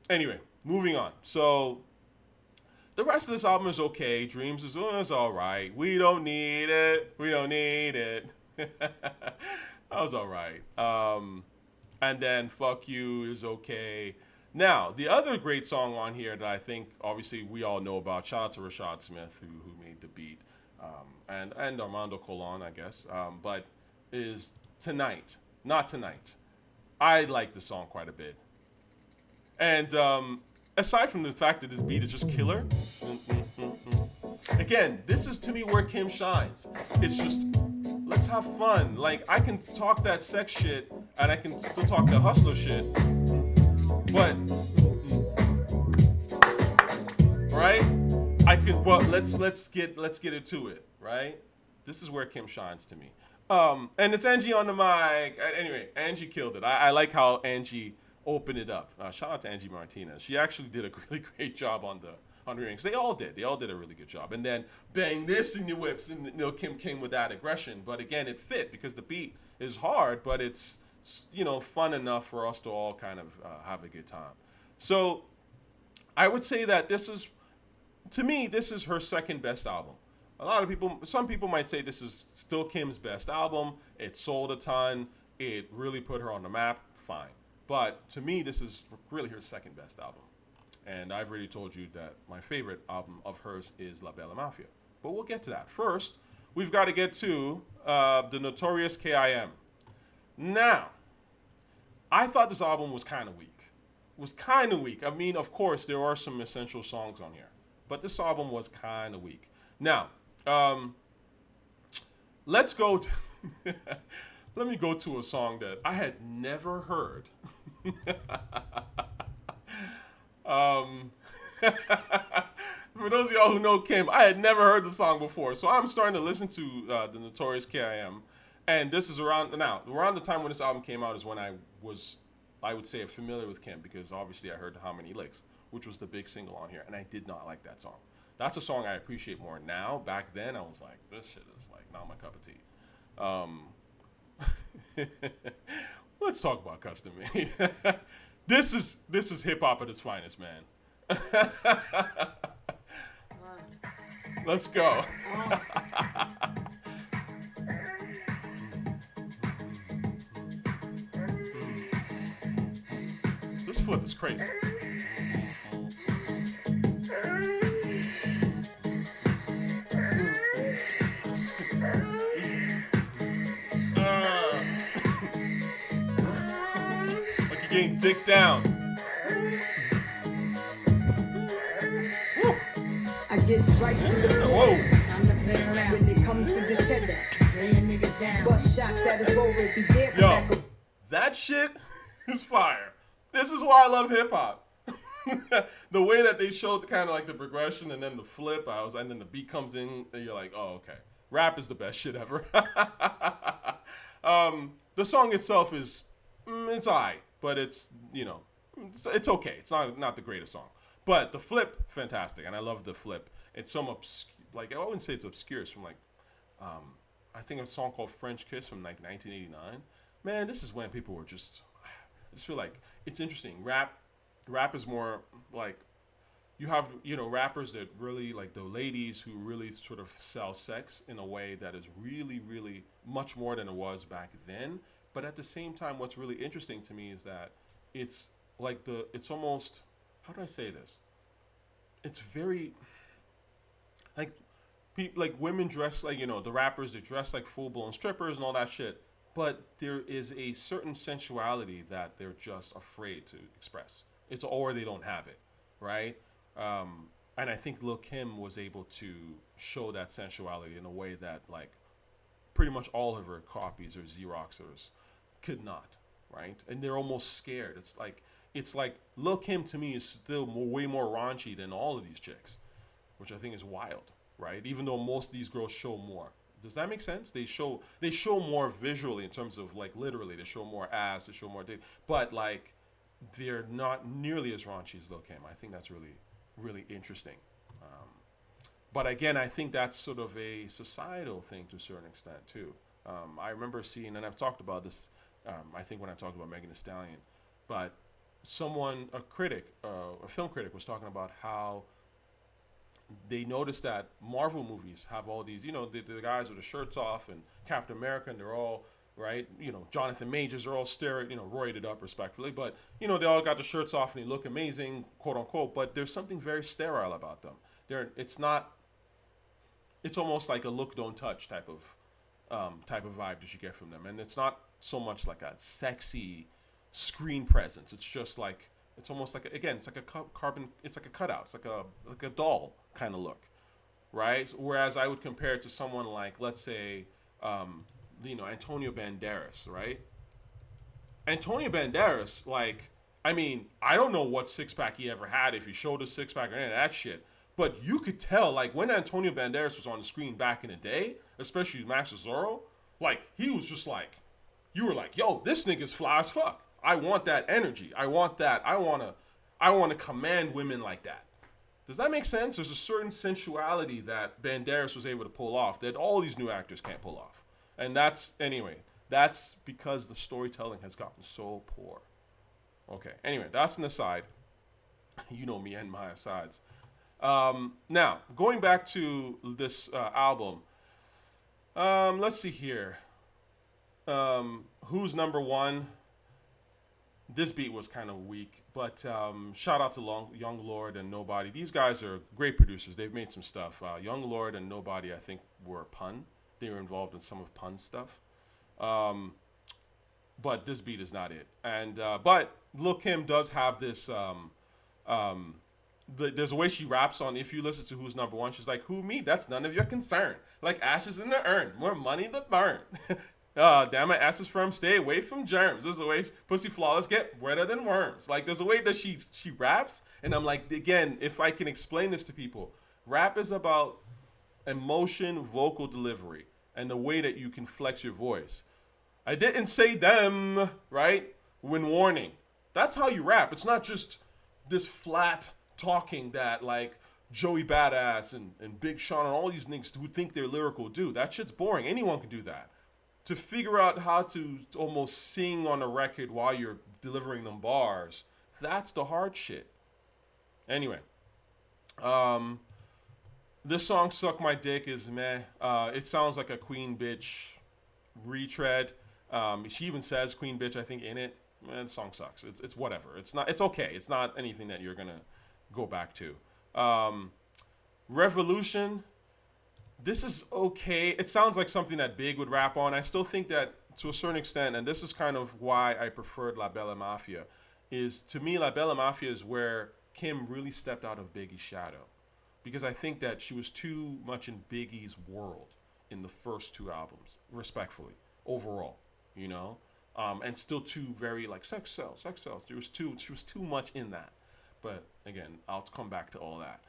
Anyway, moving on. So the rest of this album is okay. Dreams is all right. We don't need it. That was all right. And then Fuck You is okay. Now, the other great song on here that I think obviously we all know about, shout out to Rashad Smith who made the beat, and Armando Colon, I guess, but is Tonight, Not Tonight. I like the song quite a bit. And aside from the fact that this beat is just killer, again, this is to me where Kim shines. It's just, let's have fun. Like, I can talk that sex shit and I can still talk the hustler shit. But right? I can let's get into it, right? This is where Kim shines to me. And it's Angie on the mic. Anyway, Angie killed it. I like how Angie opened it up. Shout out to Angie Martinez. She actually did a really great job on the rings. They all did. They all did a really good job. And then bang this in your whips, and Lil Kim came with that aggression. But again, it fit because the beat is hard, but it's fun enough for us to all kind of have a good time. So I would say that this is her second best album. Some people might say this is still Kim's best album. It sold a ton. It really put her on the map. Fine. But to me, this is really her second best album. And I've already told you that my favorite album of hers is La Bella Mafia. But we'll get to that. First, we've got to get to the Notorious KIM. Now, I thought this album was kind of weak. I mean, of course, there are some essential songs on here. But this album was kind of weak. Now, let's go to... Let me go to a song that I had never heard. For those of y'all who know Kim, I had never heard the song before. So I'm starting to listen to the Notorious KIM. And this is around the time when this album came out is when I would say, familiar with Kim, because obviously I heard How Many Licks, which was the big single on here, and I did not like that song. That's a song I appreciate more now. Back then, I was like, this shit is like not my cup of tea. Let's talk about Custom Made. This is hip hop at its finest, man. Let's go. This flip is crazy. Like you're getting dick down. I get right to the Whoa. when it comes to this cheddar. Bust shots at his roll if he dare come Yo, back. that shit is fire. This is why I love hip hop. The way that they showed the kind of like the progression and then the flip, and then the beat comes in, and you're like, oh, okay. Rap is the best shit ever. The song itself is, it's alright, but it's it's okay. It's not the greatest song, but the flip, fantastic, and I love the flip. It's some I wouldn't say it's obscure. It's from like, I think a song called French Kiss from like 1989. Man, this is when people were I just feel like it's interesting. Rap is more like, you have, rappers that really, like the ladies who really sort of sell sex in a way that is really, really much more than it was back then. But at the same time, what's really interesting to me is that it's like it's almost, how do I say this? It's very, like, women dress like, the rappers, they dress like full-blown strippers and all that shit. But there is a certain sensuality that they're just afraid to express. Or they don't have it, right? And I think Lil Kim was able to show that sensuality in a way that, like, pretty much all of her copies or Xeroxers could not, right? And they're almost scared. It's like Lil Kim to me is still way more raunchy than all of these chicks, which I think is wild, right? Even though most of these girls show more. Does that make sense? They show more visually in terms of, like, literally, they show more ass, they show more dick, but, like, they're not nearly as raunchy as Lil Kim. I think that's really, really interesting. But again, I think that's sort of a societal thing to a certain extent too. I remember seeing, and I've talked about this, I think when I talked about Megan Thee Stallion, but a film critic was talking about how they noticed that Marvel movies have all these, the guys with the shirts off and Captain America, and they're all right? You know, Jonathan Majors are all roided up respectfully, but you know, they all got the shirts off and they look amazing, quote unquote. But there's something very sterile about them. It's almost like a look, don't touch type of vibe that you get from them, and it's not so much like a sexy screen presence. It's just like it's almost like it's like a carbon. It's like a cutout. It's like a doll kind of look, right? Whereas I would compare it to someone like, let's say, Antonio Banderas, right? Antonio Banderas, like, I mean, I don't know what six-pack he ever had, if he showed a six-pack or any of that shit, but you could tell, like, when Antonio Banderas was on the screen back in the day, especially Max Zorro, like, he was just like, you were like, yo, this nigga's fly as fuck. I want that energy. I want that. I want to command women like that. Does that make sense? There's a certain sensuality that Banderas was able to pull off that all these new actors can't pull off. And that's because the storytelling has gotten so poor. Okay, anyway, that's an aside. You know me and my asides. Now, going back to this album, let's see here. Who's number one? This beat was kind of weak, but shout out to Young Lord and Nobody. These guys are great producers. They've made some stuff. Young Lord and Nobody, I think, were Pun. They were involved in some of Pun's stuff. But this beat is not it. And but Lil Kim does have this. There's a way she raps on. If you listen to Who's Number One, she's like, "Who, me? That's none of your concern. Like ashes in the urn, more money to burn." Damn, my ass is firm. Stay away from germs. This is the way pussy flawless get wetter than worms. Like, there's a way that she raps, and I'm like, again, if I can explain this to people, rap is about emotion, vocal delivery, and the way that you can flex your voice. I didn't say them, right? When warning. That's how you rap. It's not just this flat talking that, like, Joey Badass and Big Sean and all these niggas who think they're lyrical do. That shit's boring. Anyone can do that. To figure out how to almost sing on a record while you're delivering them bars, that's the hard shit. Anyway, this song, Suck My Dick, is meh. It sounds like a Queen Bitch retread. She even says Queen Bitch, I think, in it. Man, the song sucks. It's whatever. It's okay. It's not anything that you're going to go back to. Revolution. This is okay. It sounds like something that Big would rap on. I still think that to a certain extent, and this is kind of why I preferred La Bella Mafia, is to me La Bella Mafia is where Kim really stepped out of Biggie's shadow. Because I think that she was too much in Biggie's world in the first two albums, respectfully, overall, you know? And still too very like sex sells. She was too much in that. But again, I'll come back to all that.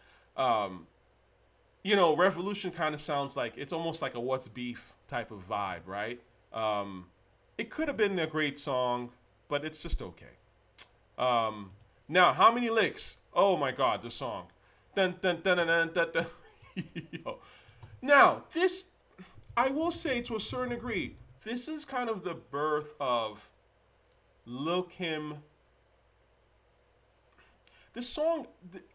Revolution kind of sounds like it's almost like a What's Beef type of vibe, right? It could have been a great song, but it's just okay. Now, how many licks? Oh my God, the song. Dun, dun, dun, dun, dun, dun, dun. Yo. Now, this, I will say to a certain degree, this is kind of the birth of Lil Kim. This song,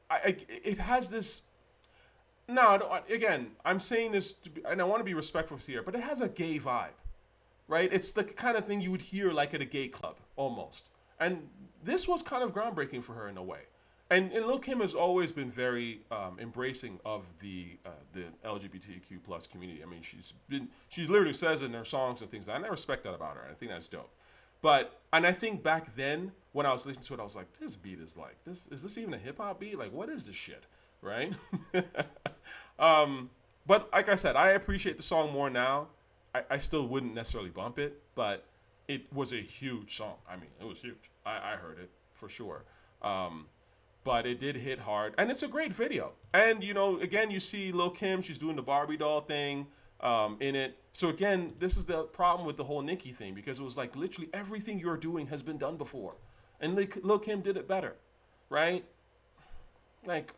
it has this. No, again, I'm saying this, and I want to be respectful here, but it has a gay vibe, right? It's the kind of thing you would hear like at a gay club, almost. And this was kind of groundbreaking for her in a way. And Lil Kim has always been very embracing of the LGBTQ plus community. I mean, she literally says it in her songs and things. And I respect that about her. I think that's dope. And I think back then when I was listening to it, I was like, this beat is like, is this even a hip hop beat? Like, what is this shit? Right? But like I said, I appreciate the song more now. I still wouldn't necessarily bump it, but it was a huge song. I mean, it was huge. I heard it for sure. But it did hit hard, and it's a great video. And, again, you see Lil Kim, she's doing the Barbie doll thing in it. So, again, this is the problem with the whole Nicki thing, because it was like literally everything you're doing has been done before. And Lil Kim did it better, right? Like,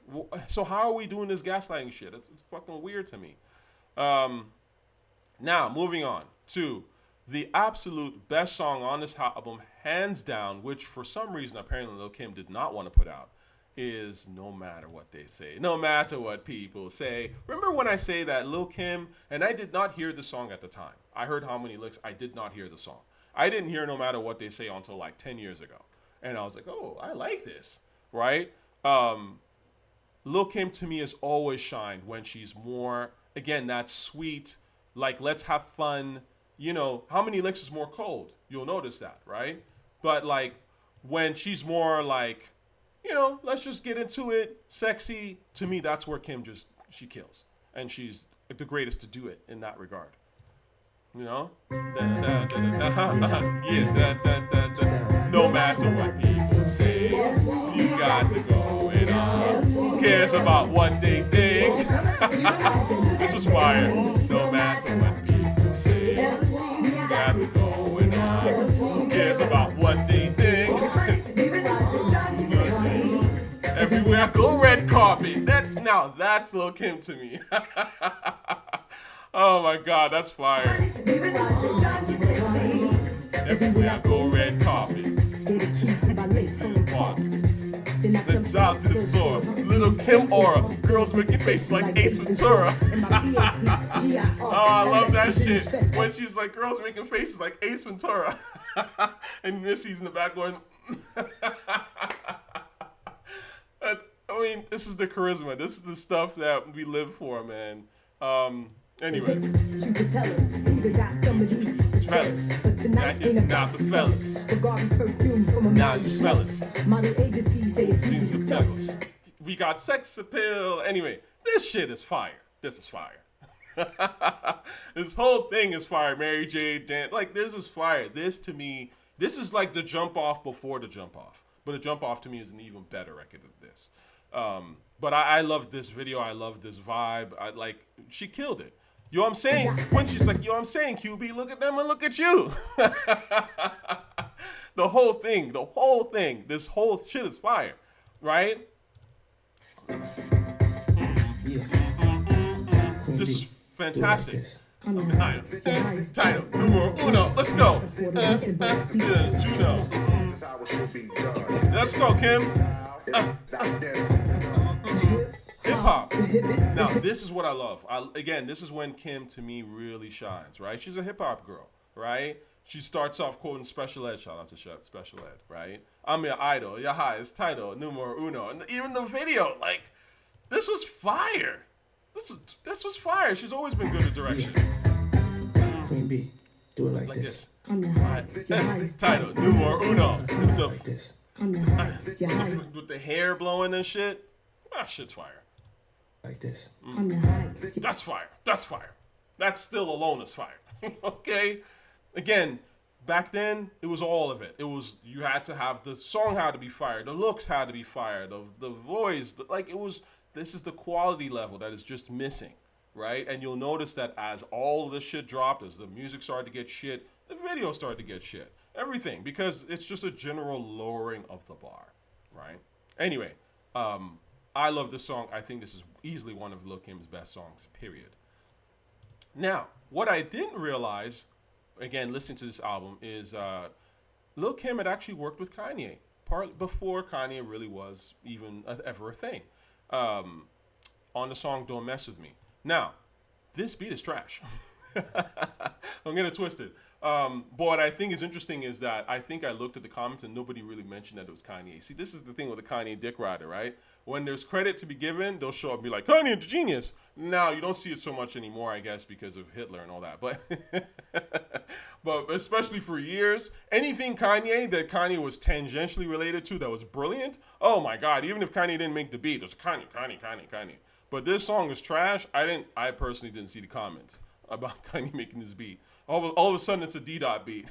so how are we doing this gaslighting shit? It's fucking weird to me. Now, moving on to the absolute best song on this album, hands down, which for some reason apparently Lil Kim did not want to put out, is no matter what they say, no matter what people say. Remember when I say that Lil Kim, and I did not hear the song at the time. I heard How Many Licks. I did not hear the song. I didn't hear No Matter What They Say until like 10 years ago. And I was like, oh, I like this, right? Lil Kim to me has always shined when she's more, again, that sweet, like, let's have fun. You know, How Many Licks is more cold. You'll notice that, right? But like when she's more like, you know, let's just get into it, sexy, to me, that's where Kim she kills. And she's the greatest to do it in that regard. You know? Yeah. No matter what people say, you got to go it on. Who cares about what they think? This is fire. No matter what people say, you got to go it on. Who cares about what they think? Everywhere I go, red carpet. Now that's Lil Kim to me. Oh my God, that's fire. Everywhere I go, red carpet. Let's out to the soar. Little Kim aura. Girls making faces like Ace Ventura. Oh, I love that shit. When she's like, girls making faces like Ace Ventura. And Missy's in the back going... this is the charisma. This is the stuff that we live for, man. Anyway. You could tell us, we got some of these fellas, but tonight that is ain't not the fellas. Regarding perfume from a now you smell us. Model agencies say it's easy to sell us. We got sex appeal. Anyway, this shit is fire. This is fire. This whole thing is fire. Mary J. Dan, like this is fire. This to me, this is like the jump off before the jump off. But the jump off to me is an even better record than this. But I love this video. I love this vibe. She killed it. You know what I'm saying? When she's like, yo, I'm saying, QB, look at them and look at you. The whole thing, this whole shit is fire, right? This is fantastic. Title, numero uno, let's go. Let's go, Kim. Hip hop. Now, this is what I love. Again, this is when Kim, to me, really shines, right? She's a hip hop girl, right? She starts off quoting Special Ed. Shout out to Special Ed, right? I'm your idol. Your highest title, numero uno. And even the video, like, this was fire. This was fire. She's always been good at direction. Queen B, do it like this. I'm the highest title, numero uno. Like this. I'm the highest. With the hair blowing and shit. Ah, shit's fire. Like this. I'm the highest. That's fire. That's fire. That still alone is fire. Okay? Again, back then, it was all of it. It was, you had to have, the song had to be fired. The looks had to be fired. The voice, this is the quality level that is just missing, right? And you'll notice that as all this shit dropped, as the music started to get shit, the video started to get shit. Everything. Because it's just a general lowering of the bar, right? Anyway, I love this song. I think this is easily one of Lil Kim's best songs, period. Now, what I didn't realize, again, listening to this album, is Lil Kim had actually worked with Kanye before Kanye really was even ever a thing, on the song Don't Mess With Me. Now, this beat is trash. Don't get it twisted. But what I think is interesting is that I think I looked at the comments and nobody really mentioned that it was Kanye. See, this is the thing with the Kanye dick rider, right? When there's credit to be given, they'll show up and be like, Kanye, the genius. Now, you don't see it so much anymore, I guess, because of Hitler and all that. But especially for years, anything Kanye that Kanye was tangentially related to that was brilliant, oh my God, even if Kanye didn't make the beat, it was Kanye. But this song is trash. I personally didn't see the comments about Kanye making this beat. All of a sudden, it's a D-Dot beat.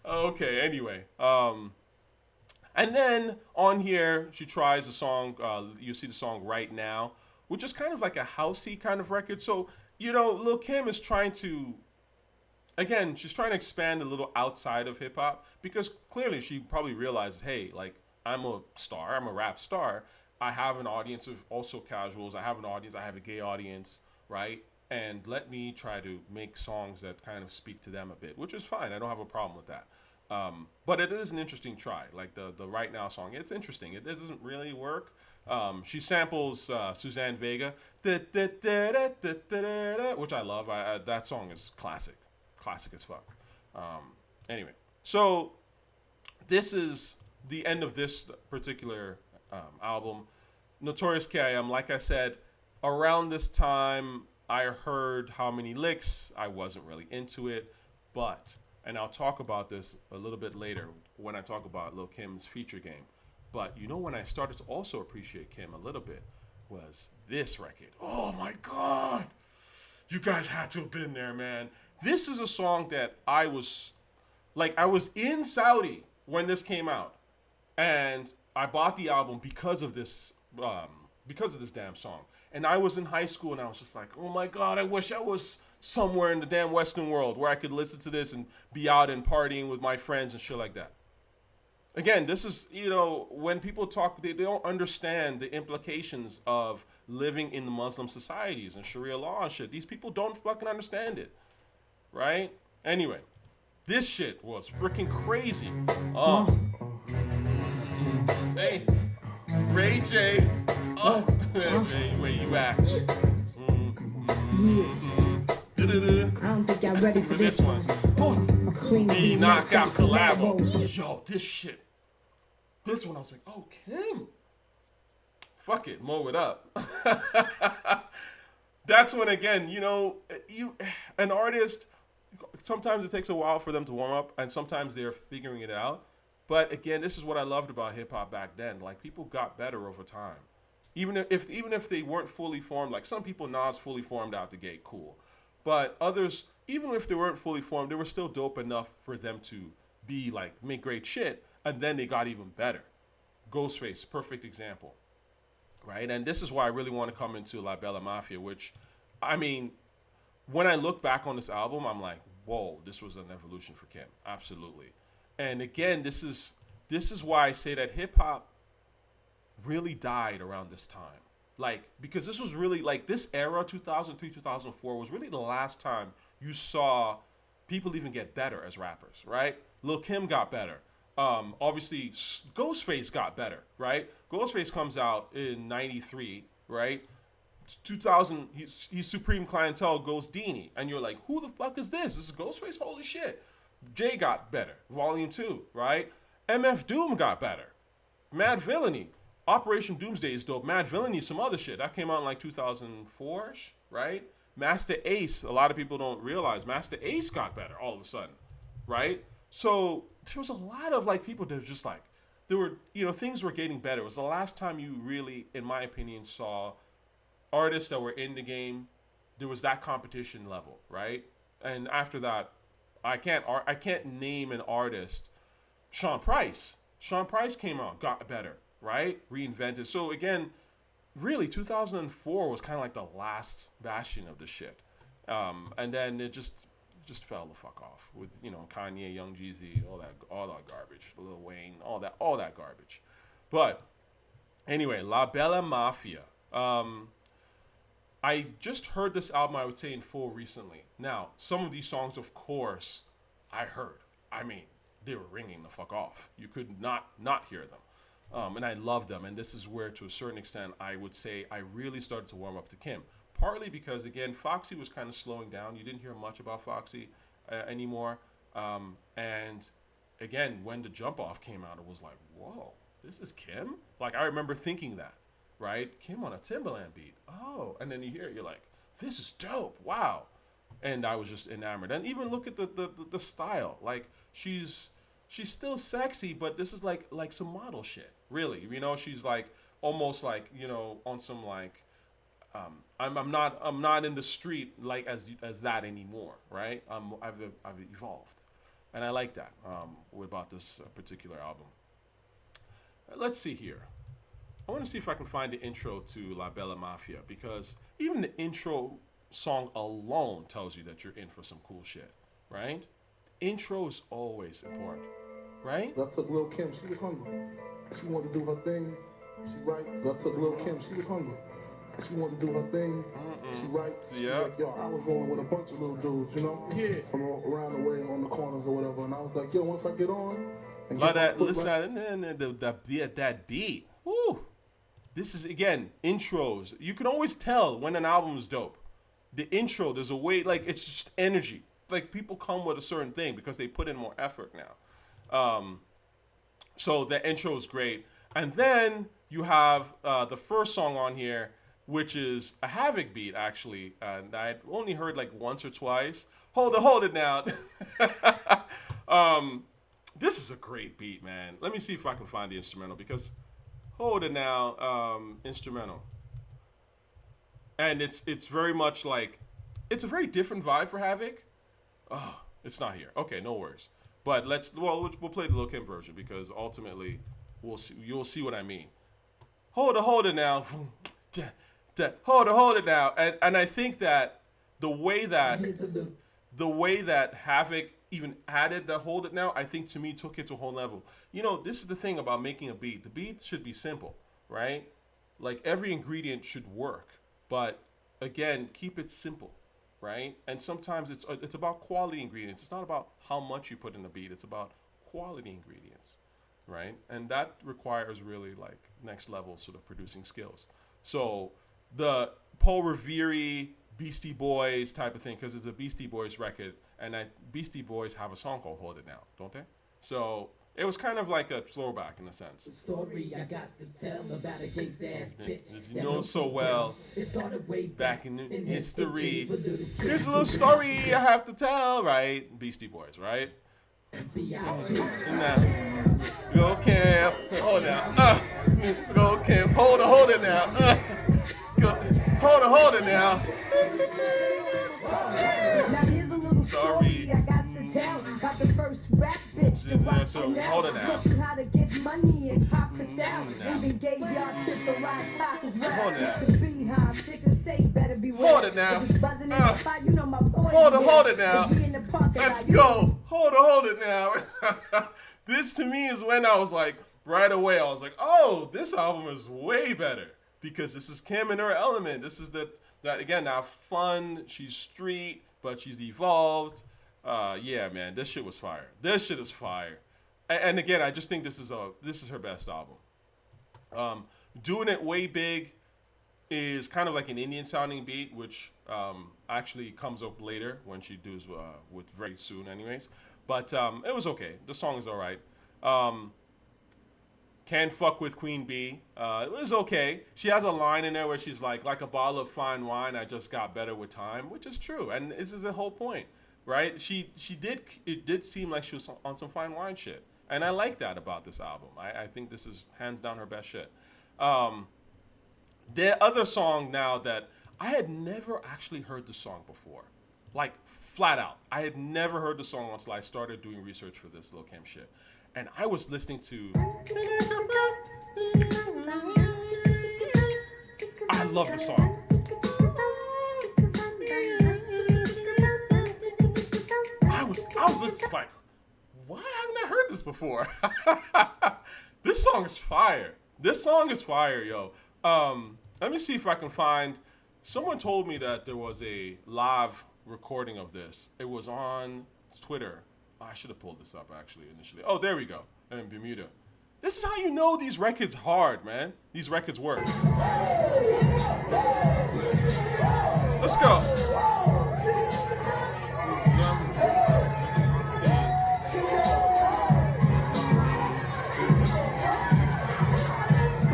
Okay, anyway. And then on here, she tries the song, you see the song Right Now, which is kind of like a housey kind of record. So, you know, Lil Kim is trying to, again, she's trying to expand a little outside of hip-hop because clearly she probably realizes, hey, like, I'm a star, I'm a rap star. I have an audience of also casuals. I have a gay audience, right? And let me try to make songs that kind of speak to them a bit, which is fine. I don't have a problem with that. But it is an interesting try. Like the Right Now song, it's interesting. It doesn't really work. She samples Suzanne Vega, which I love. That song is classic as fuck. Anyway, so this is the end of this particular album. Notorious KIM, like I said, around this time, I heard How Many Licks. I wasn't really into it, but, and I'll talk about this a little bit later when I talk about Lil Kim's feature game. But you know when I started to also appreciate Kim a little bit was this record. Oh my God. You guys had to have been there, man. This is a song that I was in Saudi when this came out. And I bought the album because of this damn song. And I was in high school and I was just like, oh my God, I wish I was somewhere in the damn Western world where I could listen to this and be out and partying with my friends and shit like that. Again, this is, when people talk, they don't understand the implications of living in the Muslim societies and Sharia law and shit. These people don't fucking understand it, right? Anyway, this shit was freaking crazy. Hey, Ray J. Hey, where you at? I don't think y'all ready for this one. The knockout collabo. Yo, this shit. This one I was like, oh, Kim. Fuck it, mow it up. That's when, again, an artist, sometimes it takes a while for them to warm up, and sometimes they're figuring it out. But again, this is what I loved about hip hop back then. Like, people got better over time. Even if they weren't fully formed, like some people, Nas fully formed out the gate, cool. But others, even if they weren't fully formed, they were still dope enough for them to be like, make great shit. And then they got even better. Ghostface, perfect example. Right? And this is why I really want to come into La Bella Mafia, which, I mean, when I look back on this album, I'm like, whoa, this was an evolution for Kim. Absolutely. And again, this is why I say that hip hop really died around this time. Like, because this was really, like, this era, 2003, 2004, was really the last time you saw people even get better as rappers, right? Lil Kim got better. Obviously, Ghostface got better, right? Ghostface comes out in 93, right? 2000, he's Supreme Clientele goes Deanie. And you're like, who the fuck is this? This is Ghostface? Holy shit. Jay got better, Volume 2, right? MF Doom got better. Mad Villainy. Operation Doomsday is dope. Mad Villainy, some other shit. That came out in like 2004-ish, right? Master Ace, a lot of people don't realize, Master Ace got better all of a sudden, right? So there was a lot of like people that were just like, there were, things were getting better. It was the last time you really, in my opinion, saw artists that were in the game. There was that competition level, right? And after that, I can't name an artist. Sean Price came out, got better, right? Reinvented. So again, really 2004 was kind of like the last bastion of the shit. And then it just fell the fuck off with, Kanye, Young Jeezy, all that garbage, Lil Wayne, all that garbage. But anyway, La Bella Mafia. I just heard this album, I would say, in full recently. Now, some of these songs, of course, I heard. I mean, they were ringing the fuck off. You could not hear them. And I love them. And this is where, to a certain extent, I would say I really started to warm up to Kim. Partly because, again, Foxy was kind of slowing down. You didn't hear much about Foxy anymore. And, again, when the Jump Off came out, it was like, whoa, this is Kim? Like, I remember thinking that, right? Kim on a Timbaland beat. Oh. And then you hear it, you're like, this is dope. Wow. And I was just enamored. And even look at the style. Like, she's still sexy, but this is like some model shit. Really, she's like almost like on some like I'm not in the street like as that anymore, right? I've evolved, and I like that about this particular album. Let's see here. I want to see if I can find the intro to La Bella Mafia, because even the intro song alone tells you that you're in for some cool shit, right? Intro is always important, right? I took Lil Kim, she was hungry. She wanted to do her thing. She writes. I took Lil Kim, she was hungry. She wanted to do her thing. She writes. Yeah. Like, yo, I was going with a bunch of little dudes, you know? Yeah. From around the way on the corners or whatever. And I was like, yo, once I get on. And Like that, listen to that beat. Woo. This is, again, intros. You can always tell when an album is dope. The intro, there's a way, like, it's just energy. Like, people come with a certain thing because they put in more effort now. So the intro is great. And then you have the first song on here, which is a Havoc beat, actually. And I'd only heard like once or twice. Hold it now. This is a great beat, man. Let me see if I can find the instrumental, because hold it now, instrumental. And it's very much like, it's a very different vibe for Havoc. Oh, it's not here. Okay, no worries. But we'll play the Lil Kim version, because ultimately you'll see what I mean. Hold it now. Hold it now. And I think that the way that Havoc even added the hold it now, I think to me took it to a whole level. You know, this is the thing about making a beat. The beat should be simple, right? Like, every ingredient should work, but again, keep it simple, right? And sometimes it's about quality ingredients. It's not about how much you put in the beat. It's about quality ingredients, right? And that requires really like next level sort of producing skills. So the Paul Revere, Beastie Boys type of thing, because it's a Beastie Boys record, and Beastie Boys have a song called Hold It Now, don't they? So it was kind of like a throwback in a sense. The story I got to tell about a gangsta ass bitch. You know so well. It started way Back in history. Here's a little story I have to tell, right? Beastie Boys, right? Now, Lil Kim, hold it now. Lil Kim, hold it now. Hold it now. Now here's a little story I got to tell about the first rap bitch to rock Hold it now. Taught you how to get money and pop the style. Even gave y'all tips to ride cock as well. Hold it now. The beehive, stick and say, better be Hold it now. Buzzing in the spot, you know my boy. Hold it now. We in the parking Let's lot, you go. Hold it now. This to me is when I was like, right away, I was like, oh, this album is way better, because this is Kim in her element. This is that again, now fun. She's street, but she's evolved. Yeah, man, this shit was fire. This shit is fire. And again, I just think this is her best album. Doing It Way Big is kind of like an Indian sounding beat, which actually comes up later when she does with very soon anyways. But it was okay. The song is all right. Can't Fuck With Queen Bee. It was okay. She has a line in there where she's like a bottle of fine wine, I just got better with time, which is true. And this is the whole point, right? It did seem like she was on some fine wine shit. And I like that about this album. I think this is hands down her best shit. The other song now that I had never actually heard the song before. Like, flat out. I had never heard the song until I started doing research for this Lil Kim shit. And I was listening to... I love the song. I was just like, why haven't I heard this before? This song is fire. This song is fire, yo. Let me see if I can find... Someone told me that there was a live recording of this. It was on Twitter. I should have pulled this up actually initially. Oh, there we go. I'm in Bermuda. This is how you know these records hard, man. These records work. Let's go.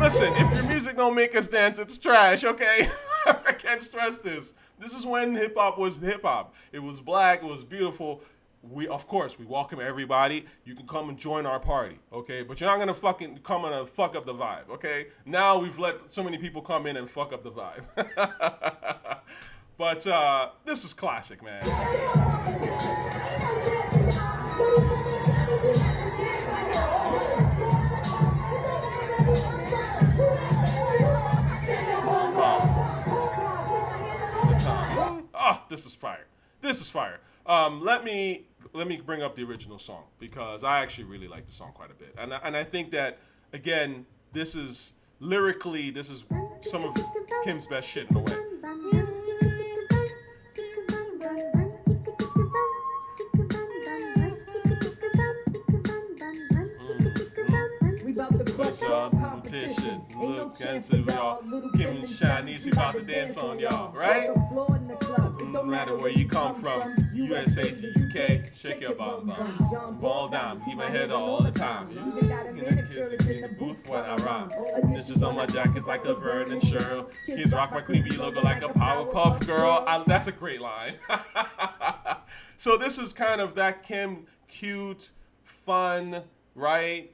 Listen, if your music don't make us dance, it's trash, okay? I can't stress this. This is when hip-hop was hip-hop. It was black, it was beautiful. Of course, we welcome everybody. You can come and join our party, okay? But you're not gonna fucking come and fuck up the vibe, okay? Now we've let so many people come in and fuck up the vibe. But this is classic, man. This is fire. This is fire. Let me bring up the original song, because I actually really like the song quite a bit, and I think that again, this is lyrically, this is some of Kim's best shit in a way. We bout to crush all competition. Ain't no chance for y'all. Little Kim and Shanice, we bout to dance on y'all. Right? The floor in the club. It No matter where you come from, USA to UK, shake your bum bum. Ball down, keep my head all the time. Even got a manicurist in the booth when I rhyme. Initials Initials on my jacket's like a bird and Cheryl. Kids rock my Queen Bee logo like a Powerpuff Girl. That's a great line. So this is kind of that Kim, cute, fun, right?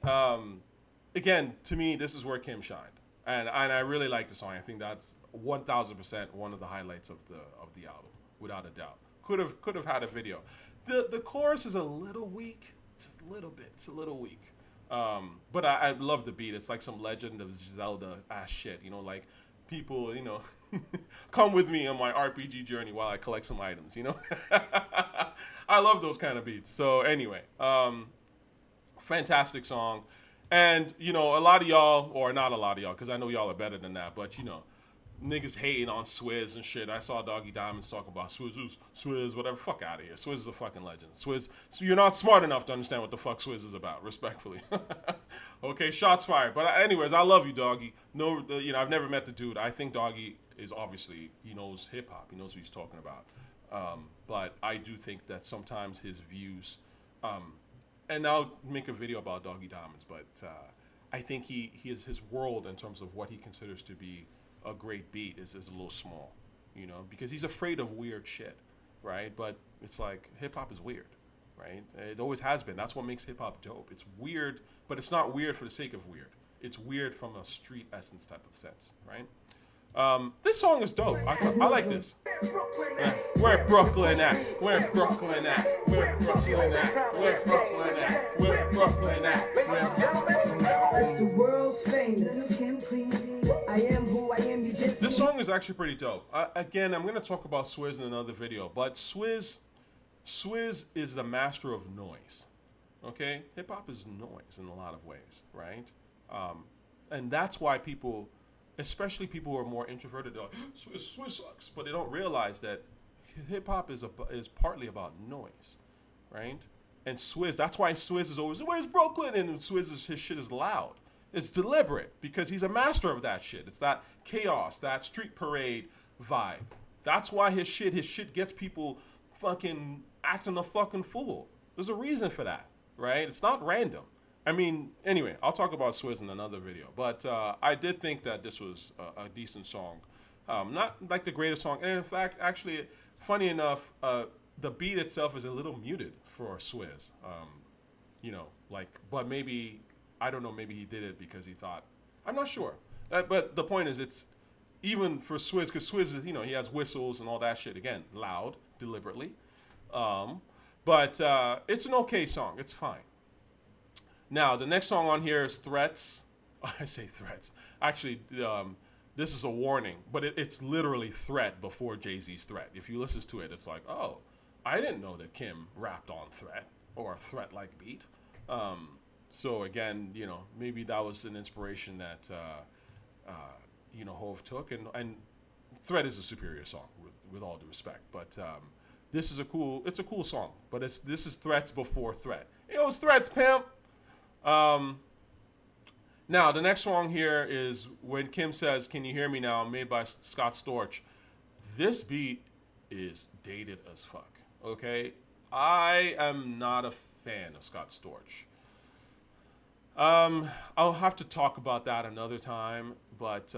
Again, to me, this is where Kim shined, and I really like the song. I think that's 1,000% one of the highlights of the album, without a doubt. Could have had a video. The chorus is a little weak. It's a little bit. It's a little weak. But I love the beat. It's like some Legend of Zelda ass shit. You know, like people, you know, come with me on my RPG journey while I collect some items. You know, I love those kind of beats. So anyway, fantastic song. And, you know, a lot of y'all, or not a lot of y'all, because I know y'all are better than that, but, you know, niggas hating on Swizz and shit. I saw Doggy Diamonds talk about Swizz, whatever. Fuck out of here. Swizz is a fucking legend. Swizz, so you're not smart enough to understand what the fuck Swizz is about, respectfully. Okay, shots fired. But anyways, I love you, Doggy. No, you know, I've never met the dude. I think Doggy is obviously, he knows hip-hop. He knows what he's talking about. But I do think that sometimes his views... and I'll make a video about Doggy Diamonds, but I think he is, his world in terms of what he considers to be a great beat is a little small, you know, because he's afraid of weird shit, right? But it's like hip hop is weird, right? It always has been. That's what makes hip hop dope. It's weird, but it's not weird for the sake of weird. It's weird from a street essence type of sense, right? This song is dope. I like this. Where Brooklyn at? Where Brooklyn at? Where Brooklyn at? Where Brooklyn at? Where Brooklyn at? It's the world's famous. I am who I am. You just. This song is actually pretty dope. Again, I'm gonna talk about Swizz in another video, but Swizz is the master of noise. Okay, hip hop is noise in a lot of ways, right? And that's why people, especially people who are more introverted, they're like, Swizz sucks, but they don't realize that hip hop is partly about noise, right? And Swizz, that's why Swizz is always, where's Brooklyn? And his shit is loud. It's deliberate because he's a master of that shit. It's that chaos, that street parade vibe. That's why his shit gets people fucking acting a fucking fool. There's a reason for that, right? It's not random. I mean, anyway, I'll talk about Swizz in another video. But I did think that this was a decent song. Not like the greatest song. And in fact, actually, funny enough, the beat itself is a little muted for Swizz. You know, like, but maybe, I don't know, maybe he did it because he thought, I'm not sure. But the point is, it's even for Swizz, because Swizz is, you know, he has whistles and all that shit. Again, loud, deliberately. But it's an okay song. It's fine. Now, the next song on here is Threats. I say Threats. Actually, this is a warning, but it's literally Threat before Jay-Z's Threat. If you listen to it, it's like, oh, I didn't know that Kim rapped on Threat or a Threat-like beat. So again, you know, maybe that was an inspiration that, you know, Hov took. And Threat is a superior song, with all due respect. But this is it's a cool song. But this is Threats before Threat. It was Threats, pimp. Now, the next song here is when Kim says, "Can you hear me now?" made by Scott Storch. This beat is dated as fuck, okay? I am not a fan of Scott Storch. I'll have to talk about that another time, but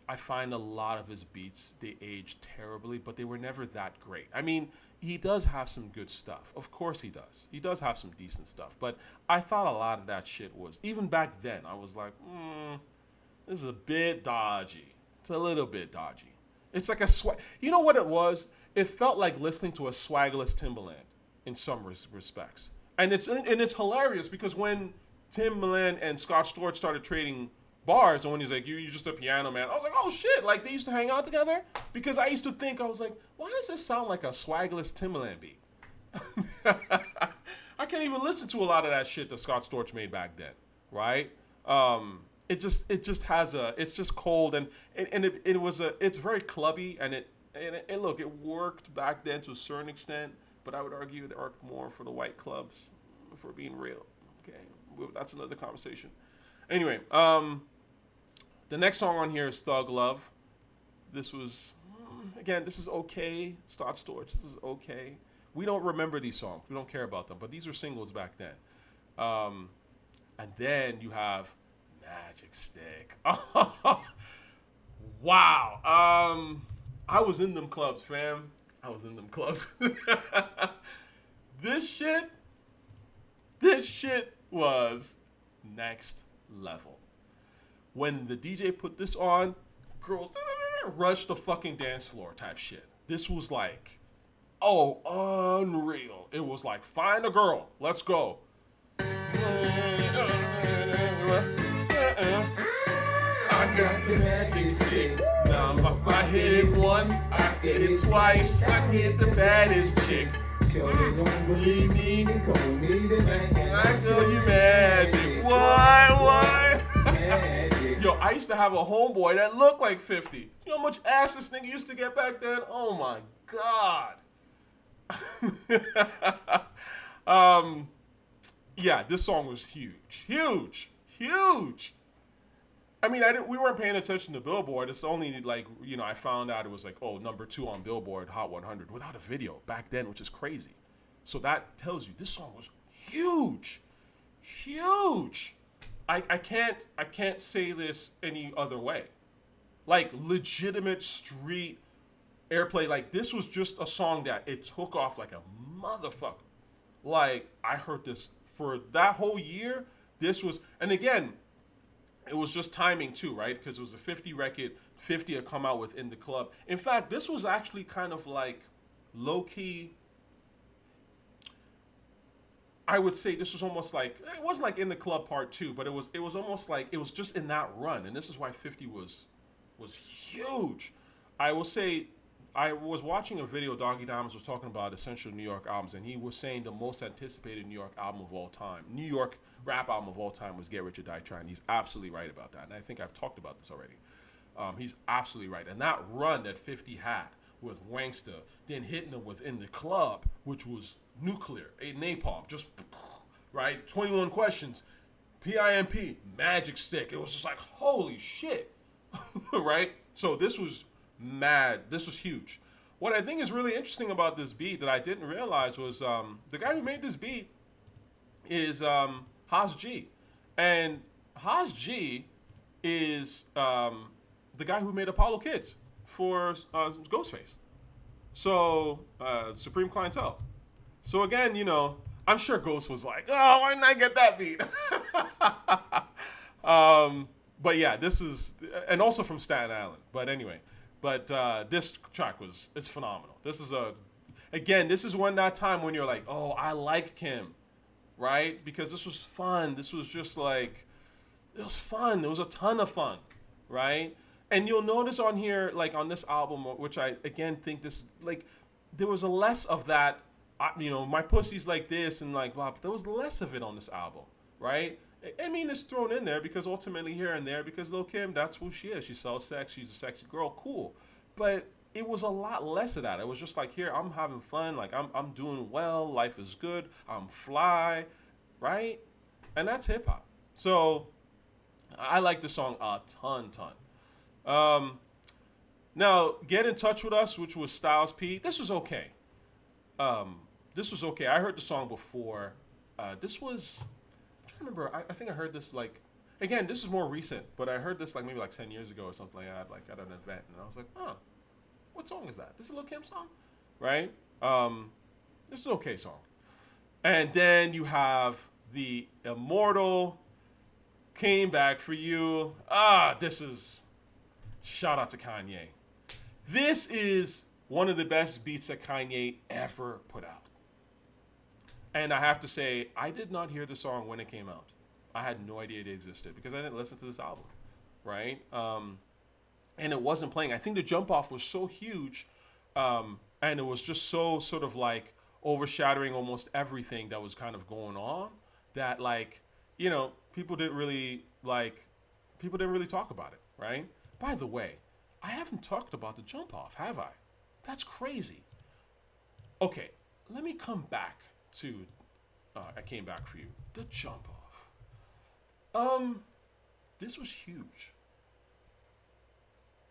I find a lot of his beats, they age terribly, but they were never that great. I mean, he does have some good stuff. Of course he does. He does have some decent stuff. But I thought a lot of that shit was, even back then, I was like, this is a bit dodgy. It's a little bit dodgy. It's like you know what it was? It felt like listening to a swagless Timbaland in some respects. And it's hilarious because when Timbaland and Scott Storch started trading bars, and when he's like, you're just a piano man, I was like, oh shit, like they used to hang out together? Because I used to think, I was like, why does this sound like a swagless Timbaland beat? I can't even listen to a lot of that shit that Scott Storch made back then, right? it just has a, it's just cold, and it's very clubby, and it look, it worked back then to a certain extent, but I would argue it worked more for the white clubs, for being real. Okay, that's another conversation. Anyway, the next song on here is Thug Love. This was, again, this is okay. Start Storage, this is okay. We don't remember these songs. We don't care about them, but these were singles back then. And then you have Magic Stick. Wow. I was in them clubs, fam. I was in them clubs. This shit was next level. When the DJ put this on, girls rushed the fucking dance floor type shit. This was like, oh, unreal. It was like, find a girl, let's go. I got the magic stick. Now if I hit it once, I hit it twice. I get the baddest chick. So they don't believe me, they call me the magic. I show you magic. Why? Magic. Yo, I used to have a homeboy that looked like 50. You know how much ass this nigga used to get back then? Oh my God. Yeah, this song was huge. I mean, we weren't paying attention to Billboard. It's only like, I found out it was like, oh, number 2 on Billboard Hot 100 without a video back then, which is crazy. So that tells you this song was huge. I can't say this any other way. Like legitimate street airplay. Like this was just a song that it took off like a motherfucker. Like I heard this for that whole year. This was, and again, it was just timing too, right? Because it was a 50 record. 50 had come out within the club. In fact, this was actually kind of like low key. I would say this was almost like, it wasn't like In the Club Part 2, but it was almost like it was just in that run, and this is why 50 was huge. I will say, I was watching a video. Doggy Diamonds was talking about essential New York albums, and he was saying the most anticipated New York album of all time, New York rap album of all time, was Get Rich or Die Trying. He's absolutely right about that, and I think I've talked about this already. He's absolutely right, and that run that 50 had with Wangsta, then hitting them with In the Club, which was nuclear, a napalm, just right. 21 Questions, PIMP, Magic Stick. It was just like holy shit, right? So this was mad. This was huge. What I think is really interesting about this beat that I didn't realize was the guy who made this beat is Haas G, and Haas G is the guy who made Apollo Kids for Ghostface. So Supreme Clientele. So again, I'm sure Ghost was like, oh, why didn't I get that beat? But yeah, this is, and also from Staten Island. But anyway, this track it's phenomenal. This is this is that time when you're like, oh, I like Kim, right? Because this was fun. This was just like, it was fun. It was a ton of fun, right? And you'll notice on here, like on this album, which I again think this, like, there was a less of that. My pussy's like this and like blah, but there was less of it on this album, right? I mean, it's thrown in there because ultimately here and there, because Lil Kim, that's who she is. She sells sex. She's a sexy girl. Cool. But it was a lot less of that. It was just like, here, I'm having fun. Like, I'm doing well. Life is good. I'm fly, right? And that's hip hop. So I like the song a ton. Now, Get in Touch with Us, which was Styles P. This was okay. I heard the song before. This was, I'm trying to remember. I think I heard this like, again, this is more recent, but I heard this like maybe like 10 years ago or something like that, like at an event, and I was like, huh, what song is that? This is a Lil Kim song, right? This is an okay song. And then you have the immortal Came Back for You. This is, shout out to Kanye. This is one of the best beats that Kanye ever put out. And I have to say, I did not hear the song when it came out. I had no idea it existed because I didn't listen to this album, right? And it wasn't playing. I think the jump off was so huge, and it was just so sort of like overshadowing almost everything that was kind of going on that, like, people didn't really like people didn't really talk about it, right? By the way, I haven't talked about the jump off, have I? That's crazy. Okay, let me come back to I Came Back For You. The jump off. This was huge.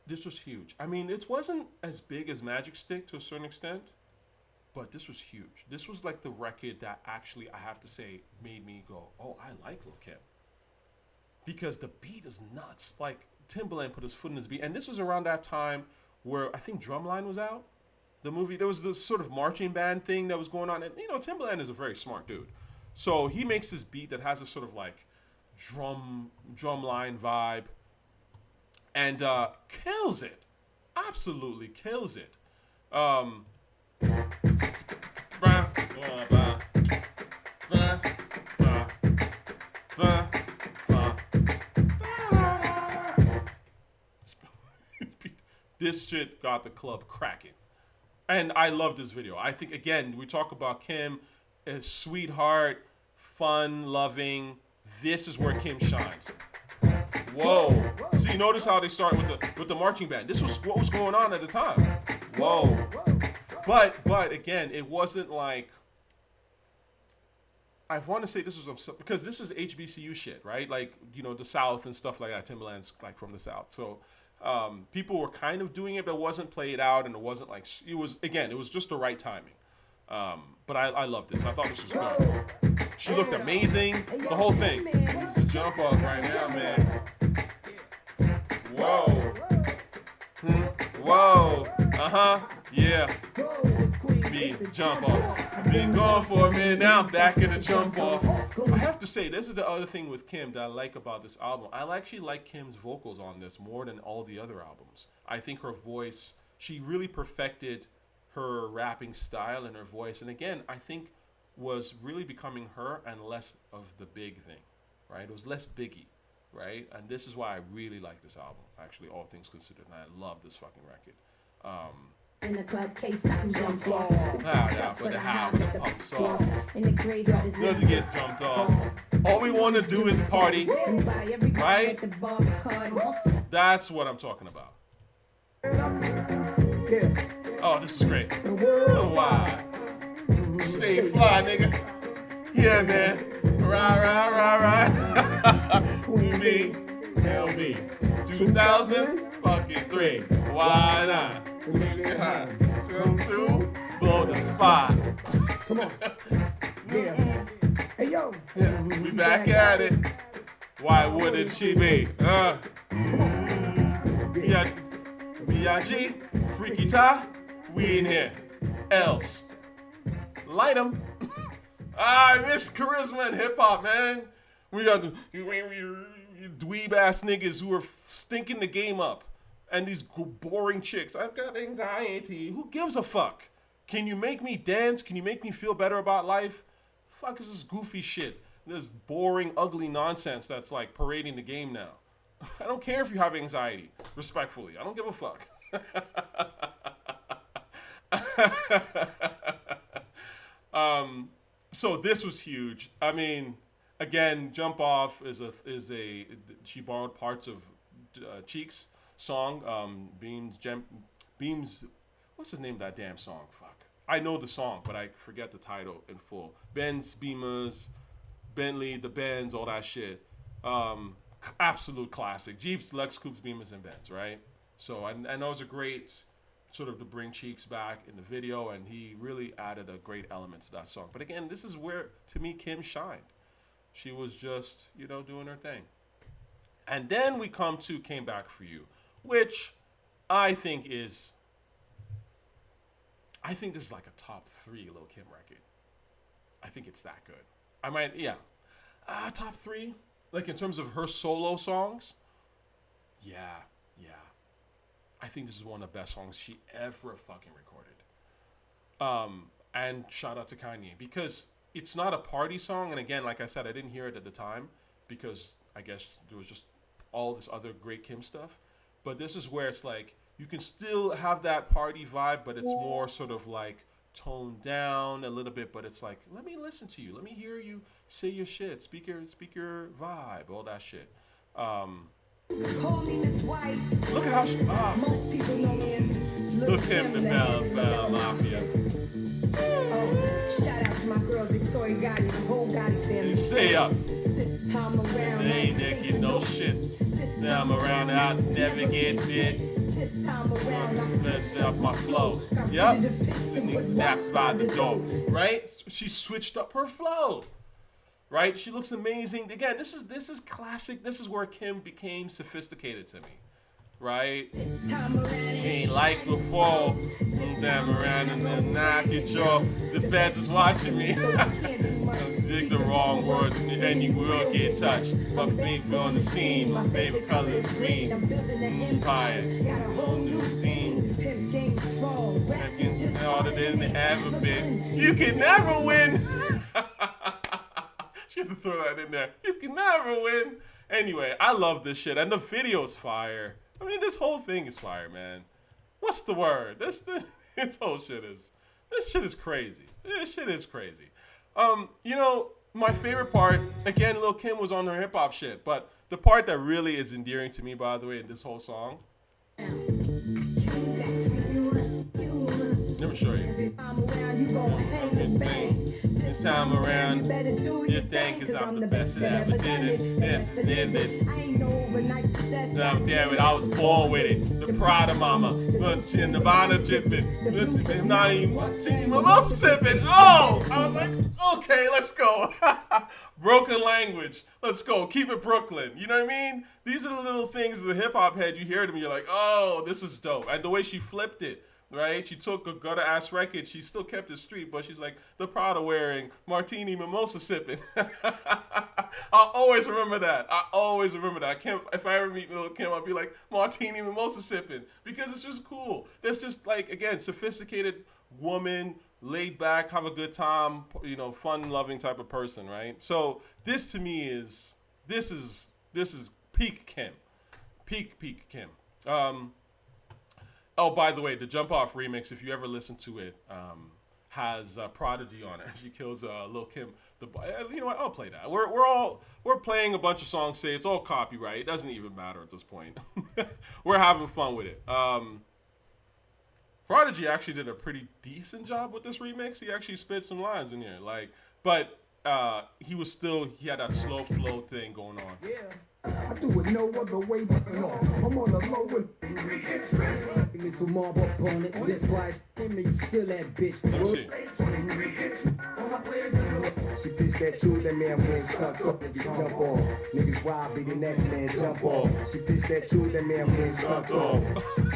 This was huge. I mean, it wasn't as big as Magic Stick to a certain extent, but this was huge. This was like the record that actually, I have to say, made me go, oh, I like Lil Kim. Because the beat is nuts. Like, Timbaland put his foot in his beat. And this was around that time where I think Drumline was out. The movie, there was this sort of marching band thing that was going on. And, you know, Timbaland is a very smart dude. So he makes this beat that has a sort of like drumline vibe. And kills it. Absolutely kills it. This shit got the club cracking. And I love this video. I think, again, we talk about Kim as sweetheart, fun, loving. This is where Kim shines. Whoa. So you notice how they start with the marching band. This was what was going on at the time. Whoa. But again, it wasn't like, I want to say this was, because this is HBCU shit, right? Like, you know, the South and stuff like that. Timbaland's like from the South. So people were kind of doing it, but it wasn't played out, and it wasn't like, it was just the right timing. But I love this. I thought this was good. She looked amazing. The whole thing. This is a jump off right now, man. Whoa. Whoa. Yeah. Jump off. I've been gone for a minute, now I'm back in the jump off. I have to say, this is the other thing with Kim that I like about this album. I actually like Kim's vocals on this more than all the other albums. I think her voice, she really perfected her rapping style and her voice. And again, I think was really becoming her and less of the big thing, right? It was less Biggie, right? And this is why I really like this album, actually, all things considered. And I love this fucking record. In the club case, something jumps off. For the how, the pumps off. In the graveyard is Good to get jumped off. All we want to do is party, right? That's what I'm talking about. Oh, this is great. Oh, wow. Stay fly, nigga. Yeah, man. Right. Queen B, LB. 2003. Why not? Nigga high. Come through, blow the spot. Come on. Yeah. Hey, yo. Yeah, we back at it. Why wouldn't she be? B.I.G. Freaky Ty. We in here. Else. Light 'em. I miss charisma and hip hop, man. We got the dweeb ass niggas who are stinking the game up. And these boring chicks. I've got anxiety. Who gives a fuck? Can you make me dance? Can you make me feel better about life? The fuck is this goofy shit? This boring, ugly nonsense that's like parading the game now. I don't care if you have anxiety. Respectfully. I don't give a fuck. So this was huge. I mean, again, Jump Off is a she borrowed parts of Cheek's song, Beams, what's the name of that damn song? Fuck. I know the song, but I forget the title in full. Benz, Beamers, Bentley, the Benz, all that shit. Absolute classic. Jeeps, Lex Coupes, Beamers, and Benz, right? So, and that was a great sort of to bring Cheeks back in the video, and he really added a great element to that song. But again, this is where, to me, Kim shined. She was just, you know, doing her thing. And then we come to Came Back For You, which I think this is like a top 3 Lil Kim record. I think it's that good. Top 3? Like in terms of her solo songs? Yeah. I think this is one of the best songs she ever fucking recorded. And shout out to Kanye, because it's not a party song. And again, like I said, I didn't hear it at the time because I guess there was just all this other great Kim stuff. But this is where it's like, you can still have that party vibe, but it's more sort of like toned down a little bit, but it's like, let me listen to you. Let me hear you say your shit. Speak your vibe, all that shit. Call me Miss White. Look at how she. Most people know me as Lil Look him, the Bella Mafia. Oh, shout out to my girl Victoria Gotti, the whole Gotti family. You say up. This time around, They ain't naked, no shit. Now I'm around, I never get bit. This time around, I Messed up my flow. Yep. Snaps by the door. Right? She switched up her flow. Right? She looks amazing. Again, this is classic. This is where Kim became sophisticated to me. Right? Ain't like before. Damn around and then knock at your. The feds is watching me. Dig the wrong word and you will get touched. My feet on the scene. My favorite color is green. Empire. Whole new team. Harder than it ever been. You can never win. She had to throw that in there. You can never win. Anyway, I love this shit. And the video's fire. I mean, this whole thing is fire, man. What's the word? This whole shit is. This shit is crazy. This shit is crazy. You know, my favorite part, again, Lil Kim was on her hip hop shit, but the part that really is endearing to me, by the way, in this whole song. Let me show you. This time around, you think cause I'm the best that ever did it. This. Damn it, I was born with it. The Prada mama, in the bottom dripping. Listen, not even mimosa sipping. Oh, I was like, okay, let's go. Broken language. Let's go. Keep it Brooklyn. You know what I mean? These are the little things as a hip hop head you hear them, you're like, oh, this is dope. And the way she flipped it. Right? She took a gutter ass record. She still kept it street, but she's like the Prada wearing, martini mimosa sipping. I'll always remember that. I can't. If I ever meet Lil Kim, I'll be like martini mimosa sipping because it's just cool. That's just like, again, sophisticated woman, laid back, have a good time, you know, fun loving type of person, right? So this to me is this is peak Kim, peak Kim. Oh, by the way, the Jump Off remix, if you ever listen to it, has Prodigy on it. She kills Lil Kim. You know what? I'll play that. We're playing a bunch of songs. Say it's all copyright. It doesn't even matter at this point. We're having fun with it. Prodigy actually did a pretty decent job with this remix. He actually spit some lines in here, but he had that slow flow thing going on. Yeah. I do it no other way but off. I'm on the low and little mob up on it. Since why me still that bitch. Let me see. She pitched that too, that man went sucked up, niggas jump off. Niggas wild, be the next man jump off. She pitched that too, that man went sucked off.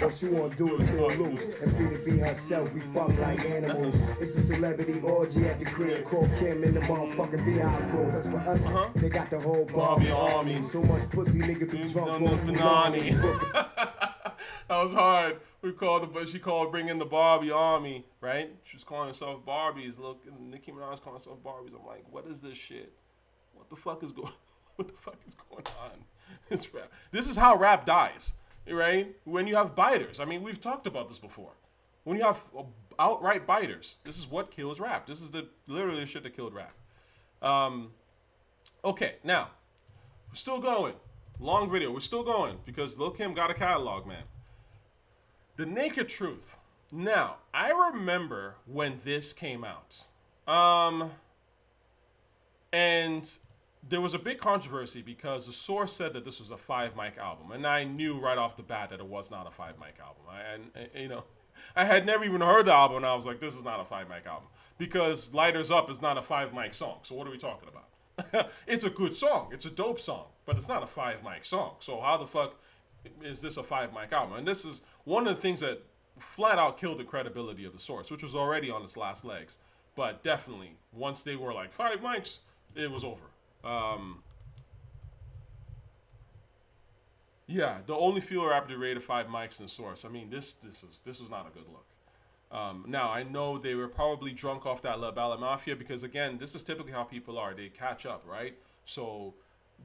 All she wanna do is feel loose and free to be herself. We fuck like animals. It's a celebrity orgy at the crib. Call Kim in the motherfucking Beehive crew. Cause for us, they got the whole Barbie army. So much pussy, nigga be drunk on Punani. That was hard. She called bringing the Barbie army, right? She was calling herself Barbies. Look, Nicki Minaj calling herself Barbies. I'm like, what is this shit? What the fuck is going on? It's rap. This is how rap dies, right? When you have biters. I mean, we've talked about this before. When you have outright biters, this is what kills rap. This is literally the shit that killed rap. Okay, now, we're still going. Long video. We're still going because Lil Kim got a catalog, man. The Naked Truth. Now, I remember when this came out. And there was a big controversy because the source said that this was a 5-mic album. And I knew right off the bat that it was not a 5-mic album. I had never even heard the album and I was like, this is not a 5-mic album. Because Lighters Up is not a 5-mic song. So what are we talking about? It's a good song. It's a dope song. But it's not a 5-mic song. So how the fuck is this a 5-mic album? And this is one of the things that flat out killed the credibility of the source, which was already on its last legs. But definitely, once they were like 5 mics, it was over. Yeah, the only female rapper to rated 5 mics in the source. I mean, this was not a good look. Now, I know they were probably drunk off that Bella Mafia because, again, this is typically how people are. They catch up, right? So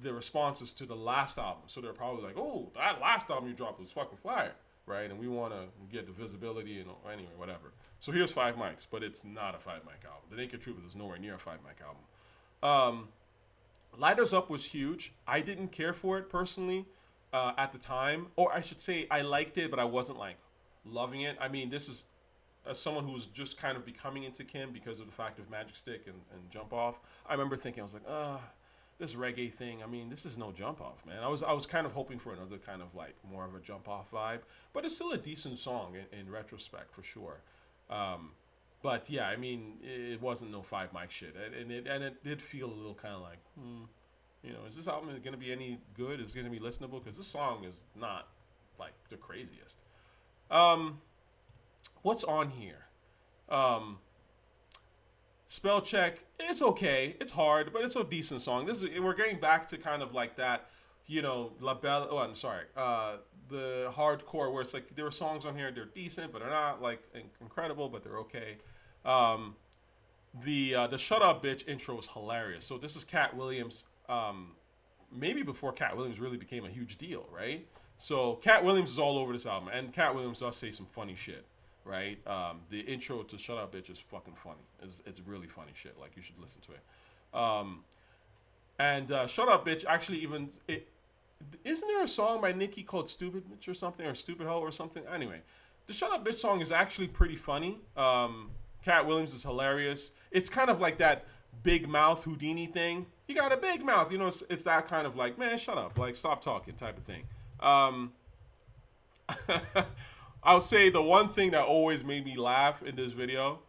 the responses to the last album. So they're probably like, oh, that last album you dropped was fucking fire, right? And we want to get the visibility and anyway, whatever. So here's 5 mics, but it's not a 5-mic album. The Naked Truth is nowhere near a 5-mic album. Lighters Up was huge. I didn't care for it personally. at the time, or I should say I liked it, but I wasn't like loving it. I mean, this is as someone who's just kind of becoming into Kim because of the fact of Magic Stick and Jump Off. I remember thinking, I was like, this reggae thing, I mean, this is no Jump Off, man. I was kind of hoping for another kind of like more of a Jump Off vibe, but it's still a decent song in retrospect for sure. But yeah, I mean, it wasn't no 5 mic shit, and it did feel a little kind of like, you know, is this album going to be any good? Is it going to be listenable? Because this song is not like the craziest. What's on here? Spell Check, it's okay. It's hard, but it's a decent song. We're getting back to kind of like that, you know, La Belle. Oh, I'm sorry. The hardcore where it's like there are songs on here, they're decent, but they're not like incredible, but they're okay. The Shut Up Bitch intro is hilarious. So this is Cat Williams. Maybe before Cat Williams really became a huge deal, right? So Cat Williams is all over this album, and Cat Williams does say some funny shit. Right, the intro to "Shut Up, Bitch" is fucking funny. It's really funny shit. Like you should listen to it. "Shut Up, Bitch" actually isn't there a song by Nicki called "Stupid Bitch" or something, or "Stupid Hoe" or something? Anyway, the "Shut Up, Bitch" song is actually pretty funny. Cat Williams is hilarious. It's kind of like that big mouth Houdini thing. You got a big mouth, you know. It's that kind of like, man, shut up, like stop talking type of thing. I'll say the one thing that always made me laugh in this video,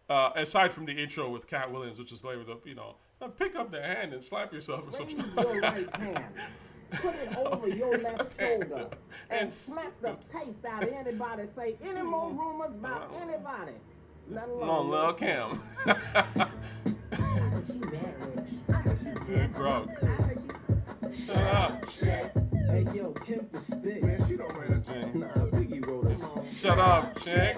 aside from the intro with Cat Williams, which is labeled up, you know, pick up the hand and slap yourself or something. Raise your right hand, put it over your left shoulder, and slap the taste out of anybody. Say any more rumors about anybody, let alone Lil Kim. Bro. Shut up. Hey yo, Kim the spit. Man, she don't write a thing. Nah, Biggie wrote it. Shut up, chick.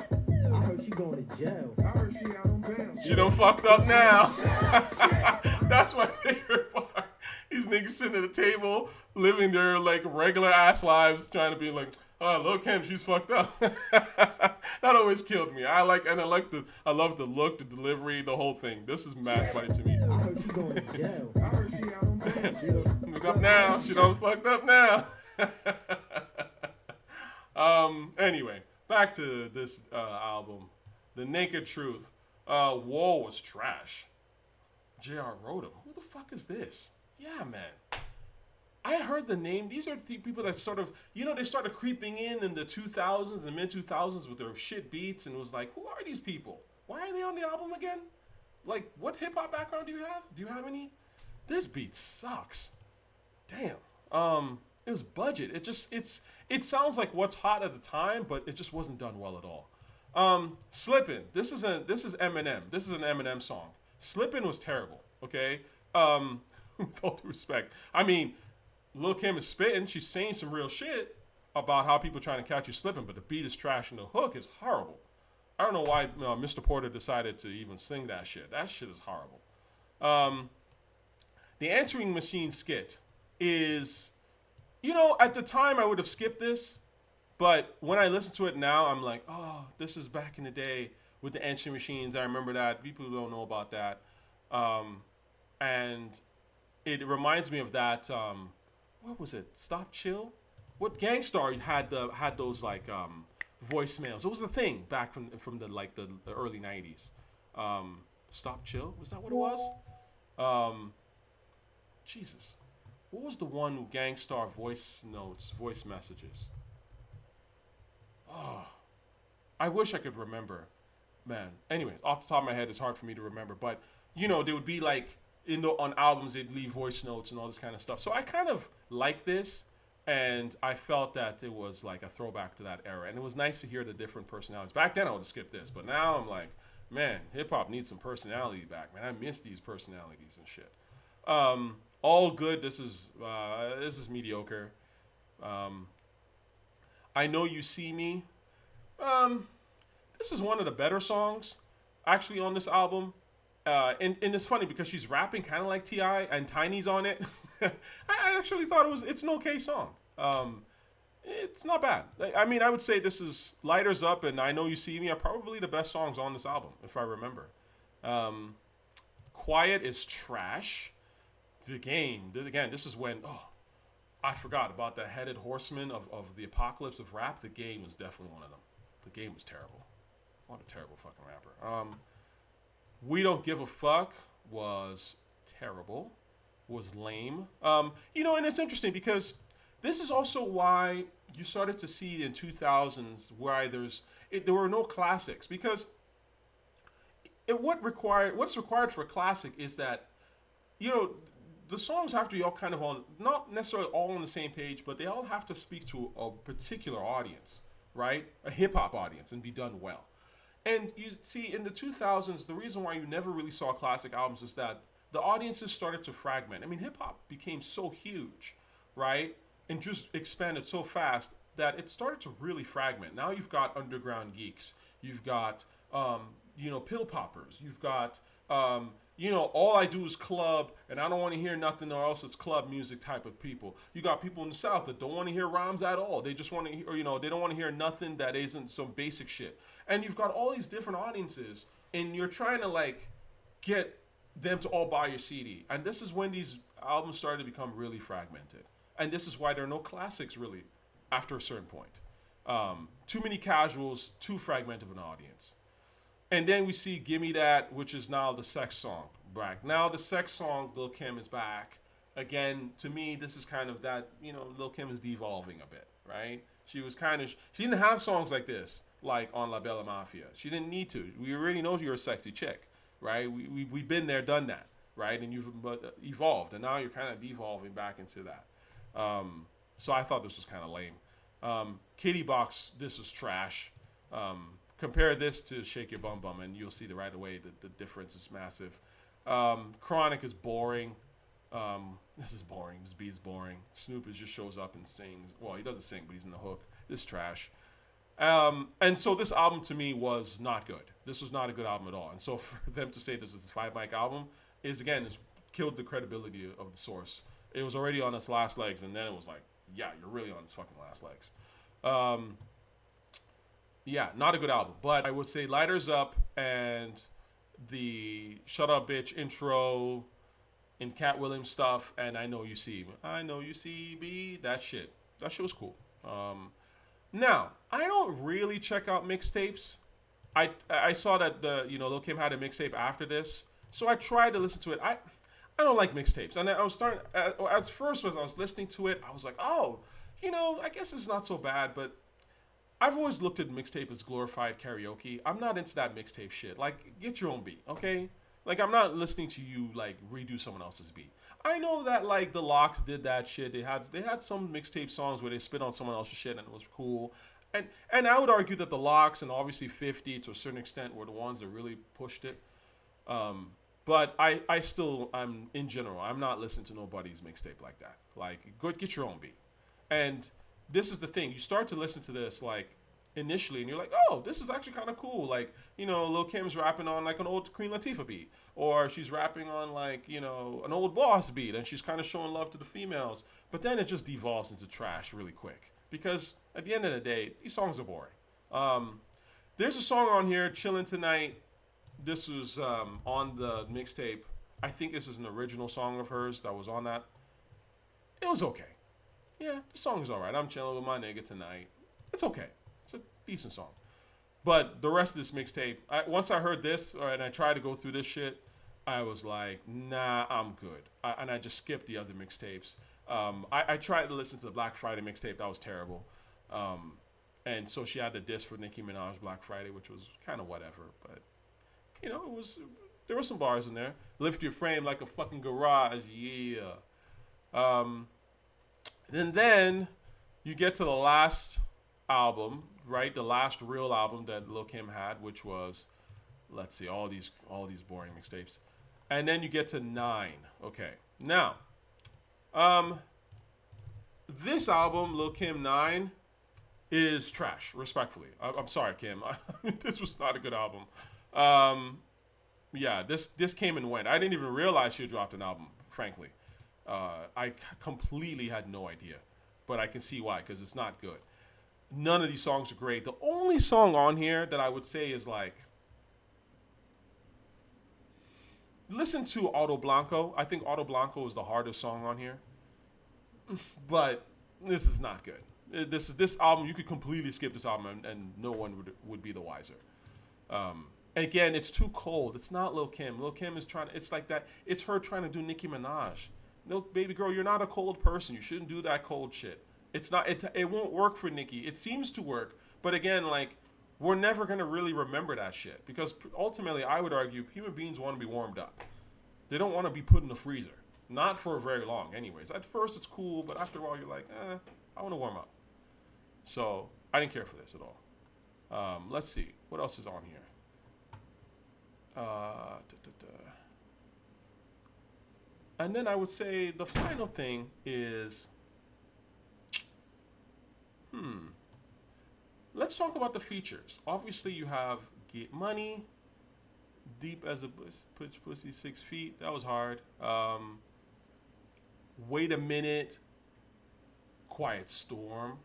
I heard she going to jail. I heard she out on bail. You done fucked up now. That's my favorite part. These niggas sitting at the table, living their like regular ass lives, trying to be like, oh, Lil Kim, she's fucked up. That always killed me. I love the look, the delivery, the whole thing. This is mad funny to me. I heard she going to jail. I heard she out on bail. Look up now. She done fucked up now. Anyway, back to this album. The Naked Truth. Whoa was trash. JR wrote him. Who the fuck is this? Yeah, man. I heard the name. These are the people that sort of, you know, they started creeping in the 2000s, the mid 2000s with their shit beats, and it was like, who are these people? Why are they on the album again? Like, what hip hop background do you have? Do you have any? This beat sucks. Damn. It was budget. It sounds like what's hot at the time, but it just wasn't done well at all. Slippin'. This is Eminem. This is an Eminem song. Slippin' was terrible. Okay. With all due respect. I mean, Lil Kim is spitting. She's saying some real shit about how people trying to catch you slipping, but the beat is trash and the hook is horrible. I don't know why Mr. Porter decided to even sing that shit. That shit is horrible. The answering machine skit is, you know, at the time I would have skipped this, but when I listen to it now, I'm like, oh, this is back in the day with the answering machines. I remember that. People don't know about that. And it reminds me of that, what was it? Stop Chill? What Gangstar had those like voicemails. It was a thing back from the like the early 90s. Stop Chill? Was that what it was? Jesus. What was the one Gangstar voice messages? Oh, I wish I could remember. Man. Anyway, off the top of my head, it's hard for me to remember. But, you know, there would be like, on albums, they'd leave voice notes and all this kind of stuff. So I kind of like this, and I felt that it was like a throwback to that era. And it was nice to hear the different personalities. Back then, I would have skipped this. But now I'm like, man, hip-hop needs some personality back, man. I miss these personalities and shit. All good. This is mediocre. I Know You See Me. This is one of the better songs actually on this album. And it's funny because she's rapping kind of like T.I. and Tiny's on it. I actually thought it's an okay song. It's not bad. I mean, I would say this is Lighters Up and I Know You See Me are probably the best songs on this album, if I remember. Quiet is trash. The Game. Again, this is when, I forgot about the headed horseman of the apocalypse of rap. The Game was definitely one of them. The Game was terrible. What a terrible fucking rapper. We Don't Give a Fuck was terrible. Was lame. And it's interesting because this is also why you started to see in 2000s why there were no classics, because what's required for a classic is that, the songs have to be all kind of on, not necessarily all on the same page, but they all have to speak to a particular audience, right? A hip hop audience, and be done well. And you see, in the 2000s, the reason why you never really saw classic albums is that the audiences started to fragment. I mean, hip hop became so huge, right? And just expanded so fast that it started to really fragment. Now you've got underground geeks. You've got, pill poppers. You've got, all I do is club, and I don't want to hear nothing or else it's club music type of people. You got people in the South that don't want to hear rhymes at all. They just want to hear, they don't want to hear nothing that isn't some basic shit. And you've got all these different audiences, and you're trying to get them to all buy your CD. And this is when these albums started to become really fragmented. And this is why there are no classics really after a certain point. Too many casuals, too fragmented of an audience. And then we see Gimme That, which is now the sex song back. Now the sex song, Lil Kim is back. Again, to me, this is kind of that, Lil Kim is devolving a bit, right? She didn't have songs like this, like on La Bella Mafia. She didn't need to. We already know you're a sexy chick, right? We've been there, done that, right? And you've evolved, and now you're kind of devolving back into that. So I thought this was kind of lame. Kitty Box, this is trash. Compare this to Shake Your Bum Bum, and you'll see right away that the difference is massive. Chronic is boring. This is boring. This beat's boring. Snoop just shows up and sings. Well, he doesn't sing, but he's in the hook. This is trash. And so this album to me was not good. This was not a good album at all. And so for them to say this is a 5-mic album is killed the credibility of the source. It was already on its last legs, and then it was like, yeah, you're really on its fucking last legs. Yeah, not a good album. But I would say Lighters Up and the Shut Up Bitch intro and Cat Williams stuff, and I Know You See Me, that shit was cool. Now, I don't really check out mixtapes. I saw that Lil Kim had a mixtape after this, so I tried to listen to it. I don't like mixtapes, and I was starting as first as I was listening to it, I was like, oh, I guess it's not so bad, but I've always looked at mixtape as glorified karaoke. I'm not into that mixtape shit. Like, get your own beat, okay? Like, I'm not listening to you redo someone else's beat. I know that the Lox did that shit. They had some mixtape songs where they spit on someone else's shit and it was cool. And I would argue that the Lox and obviously 50 to a certain extent were the ones that really pushed it. But I'm in general, I'm not listening to nobody's mixtape like that. Go get your own beat. And this is the thing. You start to listen to this initially, and you're like, oh, this is actually kind of cool. Lil Kim's rapping on an old Queen Latifah beat, or she's rapping on an old Boss beat, and she's kind of showing love to the females. But then it just devolves into trash really quick, because at the end of the day, these songs are boring. There's a song on here, Chillin' Tonight. This was on the mixtape. I think this is an original song of hers that was on that. It was okay. Yeah, the song's all right. I'm chilling with my nigga tonight. It's okay. It's a decent song. But the rest of this mixtape, once I heard this, and I tried to go through this shit, I was like, nah, I'm good. And I just skipped the other mixtapes. I tried to listen to the Black Friday mixtape. That was terrible. And so she had the disc for Nicki Minaj Black Friday, which was kind of whatever. But, there were some bars in there. Lift your frame like a fucking garage. Yeah. And then you get to the last album, right? The last real album that Lil Kim had, which was, let's see, all these boring mixtapes. And then you get to 9. Okay. Now, this album, Lil Kim 9, is trash, respectfully. I'm sorry, Kim. This was not a good album. Yeah, this came and went. I didn't even realize she had dropped an album, frankly. I completely had no idea, but I can see why, because it's not good. None of these songs are great. The only song on here that I would say is listen to Auto Blanco. I think Auto Blanco is the hardest song on here. But this is not good. This album, you could completely skip this album and no one would be the wiser. Again, it's too cold. It's not Lil Kim. Lil Kim is trying. It's like that. It's her trying to do Nicki Minaj. No, baby girl, you're not a cold person. You shouldn't do that cold shit. It's not. It won't work for Nicki. It seems to work, but again, like we're never gonna really remember that shit because ultimately, I would argue, human beings want to be warmed up. They don't want to be put in the freezer. Not for very long, anyways. At first, it's cool, but after a while, you're like, I want to warm up. So I didn't care for this at all. Let's see what else is on here. And then I would say the final thing is, let's talk about the features. Obviously, you have Get Money, Deep as a Push Pussy 6 Feet. That was hard. Wait a Minute, Quiet Storm.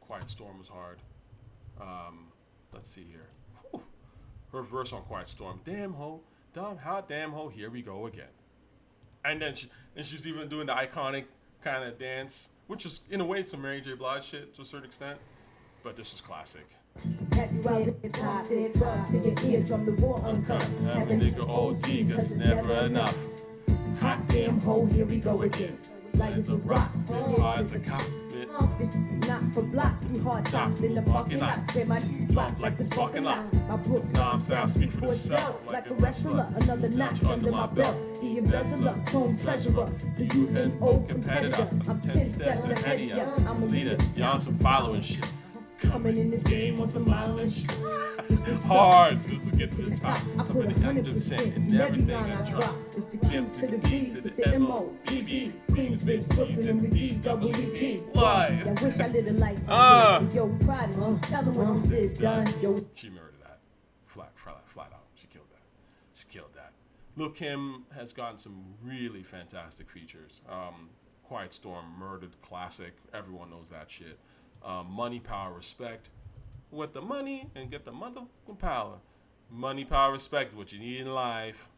Quiet Storm was hard. Let's see here. Whew. Her verse on Quiet Storm. Damn ho, dumb hot damn ho, here we go again. And then she's even doing the iconic kind of dance, which is in a way some Mary J. Blige shit to a certain extent, but this is classic. Have you out in hot, there's drugs to your eardrum, the war uncut. Have a nigga OD, cause it's never enough. Hot damn ho, here we go again. Light as a rock, as hard as a cop. Not for blocks, we hard tops in the parking lots where my drop like the sparking lot. My book style speak for itself like a wrestler. Another notch under my belt. The embezzler, chrome treasurer, the UNO competitor. I'm 10 steps ahead of ya. I'm a leader, y'all some following shit. Coming in this game on some mileage. Hard just to get to the top. I put 100% in every line I drop. It's the Q to the B with the M-O-B-B. Queensbridge, Brooklyn, and with D-double-E-P. Why? I wish I lived a life like this. Yo, Prodigy, tell them what this is, done. Yo. She murdered that. Flat out. She killed that. Lil Kim has gotten some really fantastic features. Quiet Storm, murdered classic. Everyone knows that shit. Money, Power, Respect. With the money and get the motherfucking power. Money, Power, Respect, what you need in life.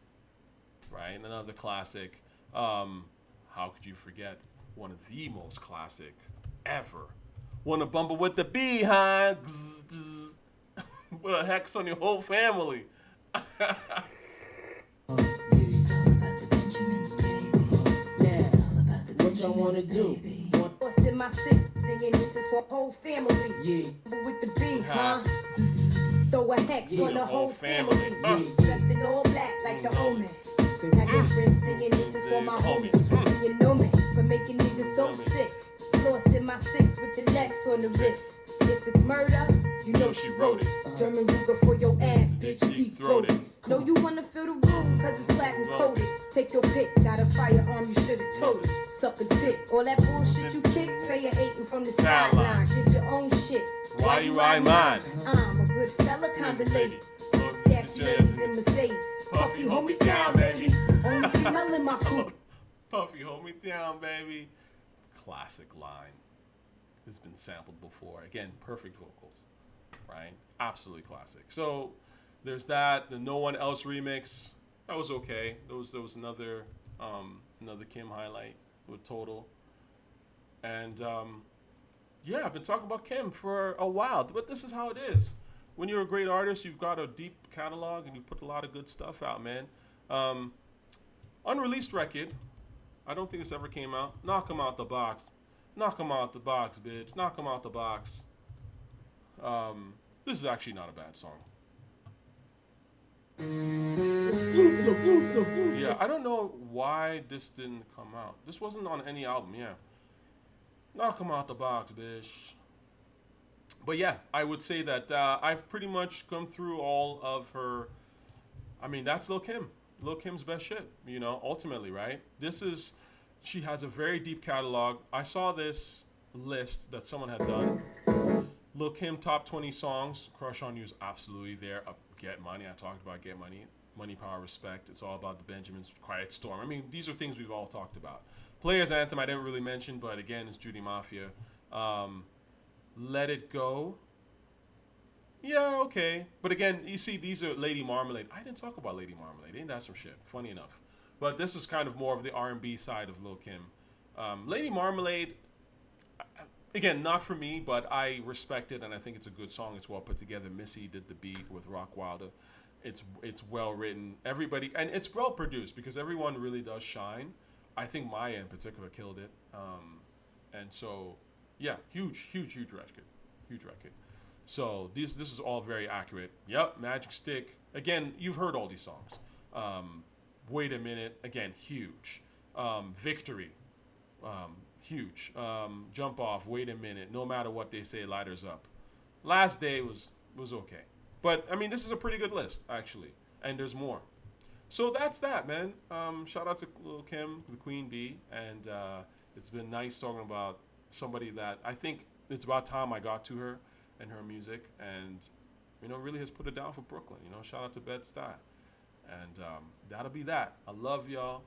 Right? Another classic. How could you forget one of the most classic ever? Wanna bumble with the behind. Put a hex on your whole family. What y'all wanna do? What's in my six? Singing this is for whole family. Yeah. With the beat, huh? Throw a hex on the whole family. Dressed in all black like the omen. Have your friends singing this is for my homies. And you know me for making niggas so sick. Lost in my six with the Lex on the wrist. If it's murder, you know she wrote it. German Ruger for your ass, bitch, deep throated. Know you wanna feel the room, cause it's platinum coated. Take your pick, got a firearm, you should've told it. Suck a dick, all that bullshit you kick, player hating from the sideline. Get your own shit. Why you ride mine? I'm a good fella, kinda lady. Stash ladies in Mercedes. Puffy, hold me down, baby. Only female in my crew. Puffy, hold me down, baby. Classic line. It's been sampled before. Again, perfect vocals, right? Absolutely classic. So there's that. The No One Else remix. That was okay. There was another Kim highlight with Total. And yeah, I've been talking about Kim for a while, but this is how it is. When you're a great artist, you've got a deep catalog and you put a lot of good stuff out, man. Unreleased record. I don't think this ever came out. Knock 'em out the box. Knock 'em out the box, bitch. Knock 'em out the box. This is actually not a bad song. Exclusive. Yeah, I don't know why this didn't come out. This wasn't on any album, yeah. Knock 'em out the box, bitch. But yeah, I would say that I've pretty much come through all of her. I mean, that's Lil Kim. Lil Kim's best shit, you know, ultimately, right? She has a very deep catalog. I saw this list that someone had done. Lil Kim top 20 songs. Crush on You is absolutely there. Get Money. I talked about Get Money. Money, Power, Respect. It's all about the Benjamins. Quiet Storm. I mean, these are things we've all talked about. Players Anthem I didn't really mention, but again, it's Judy Mafia. Let It Go. Yeah, okay. But again, you see, these are Lady Marmalade. I didn't talk about Lady Marmalade. Ain't that some shit? Funny enough. But this is kind of more of the R&B side of Lil Kim. Lady Marmalade, again, not for me, but I respect it, and I think it's a good song. It's well put together. Missy did the beat with Rock Wilder. It's well written. Everybody, and it's well produced because everyone really does shine. I think Maya in particular killed it. And so, yeah, huge record. Huge record. So this is all very accurate. Yep, Magic Stick. Again, you've heard all these songs. Wait a Minute. Again, huge. Victory. Huge. Jump Off. Wait a Minute. No Matter What They Say, Lighters Up. Last Day was okay. But, I mean, this is a pretty good list, actually. And there's more. So that's that, man. Shout out to Lil Kim, the Queen Bee. And it's been nice talking about somebody that I think it's about time I got to her and her music. And, really has put it down for Brooklyn. Shout out to Bed-Stuy. And that'll be that. I love y'all.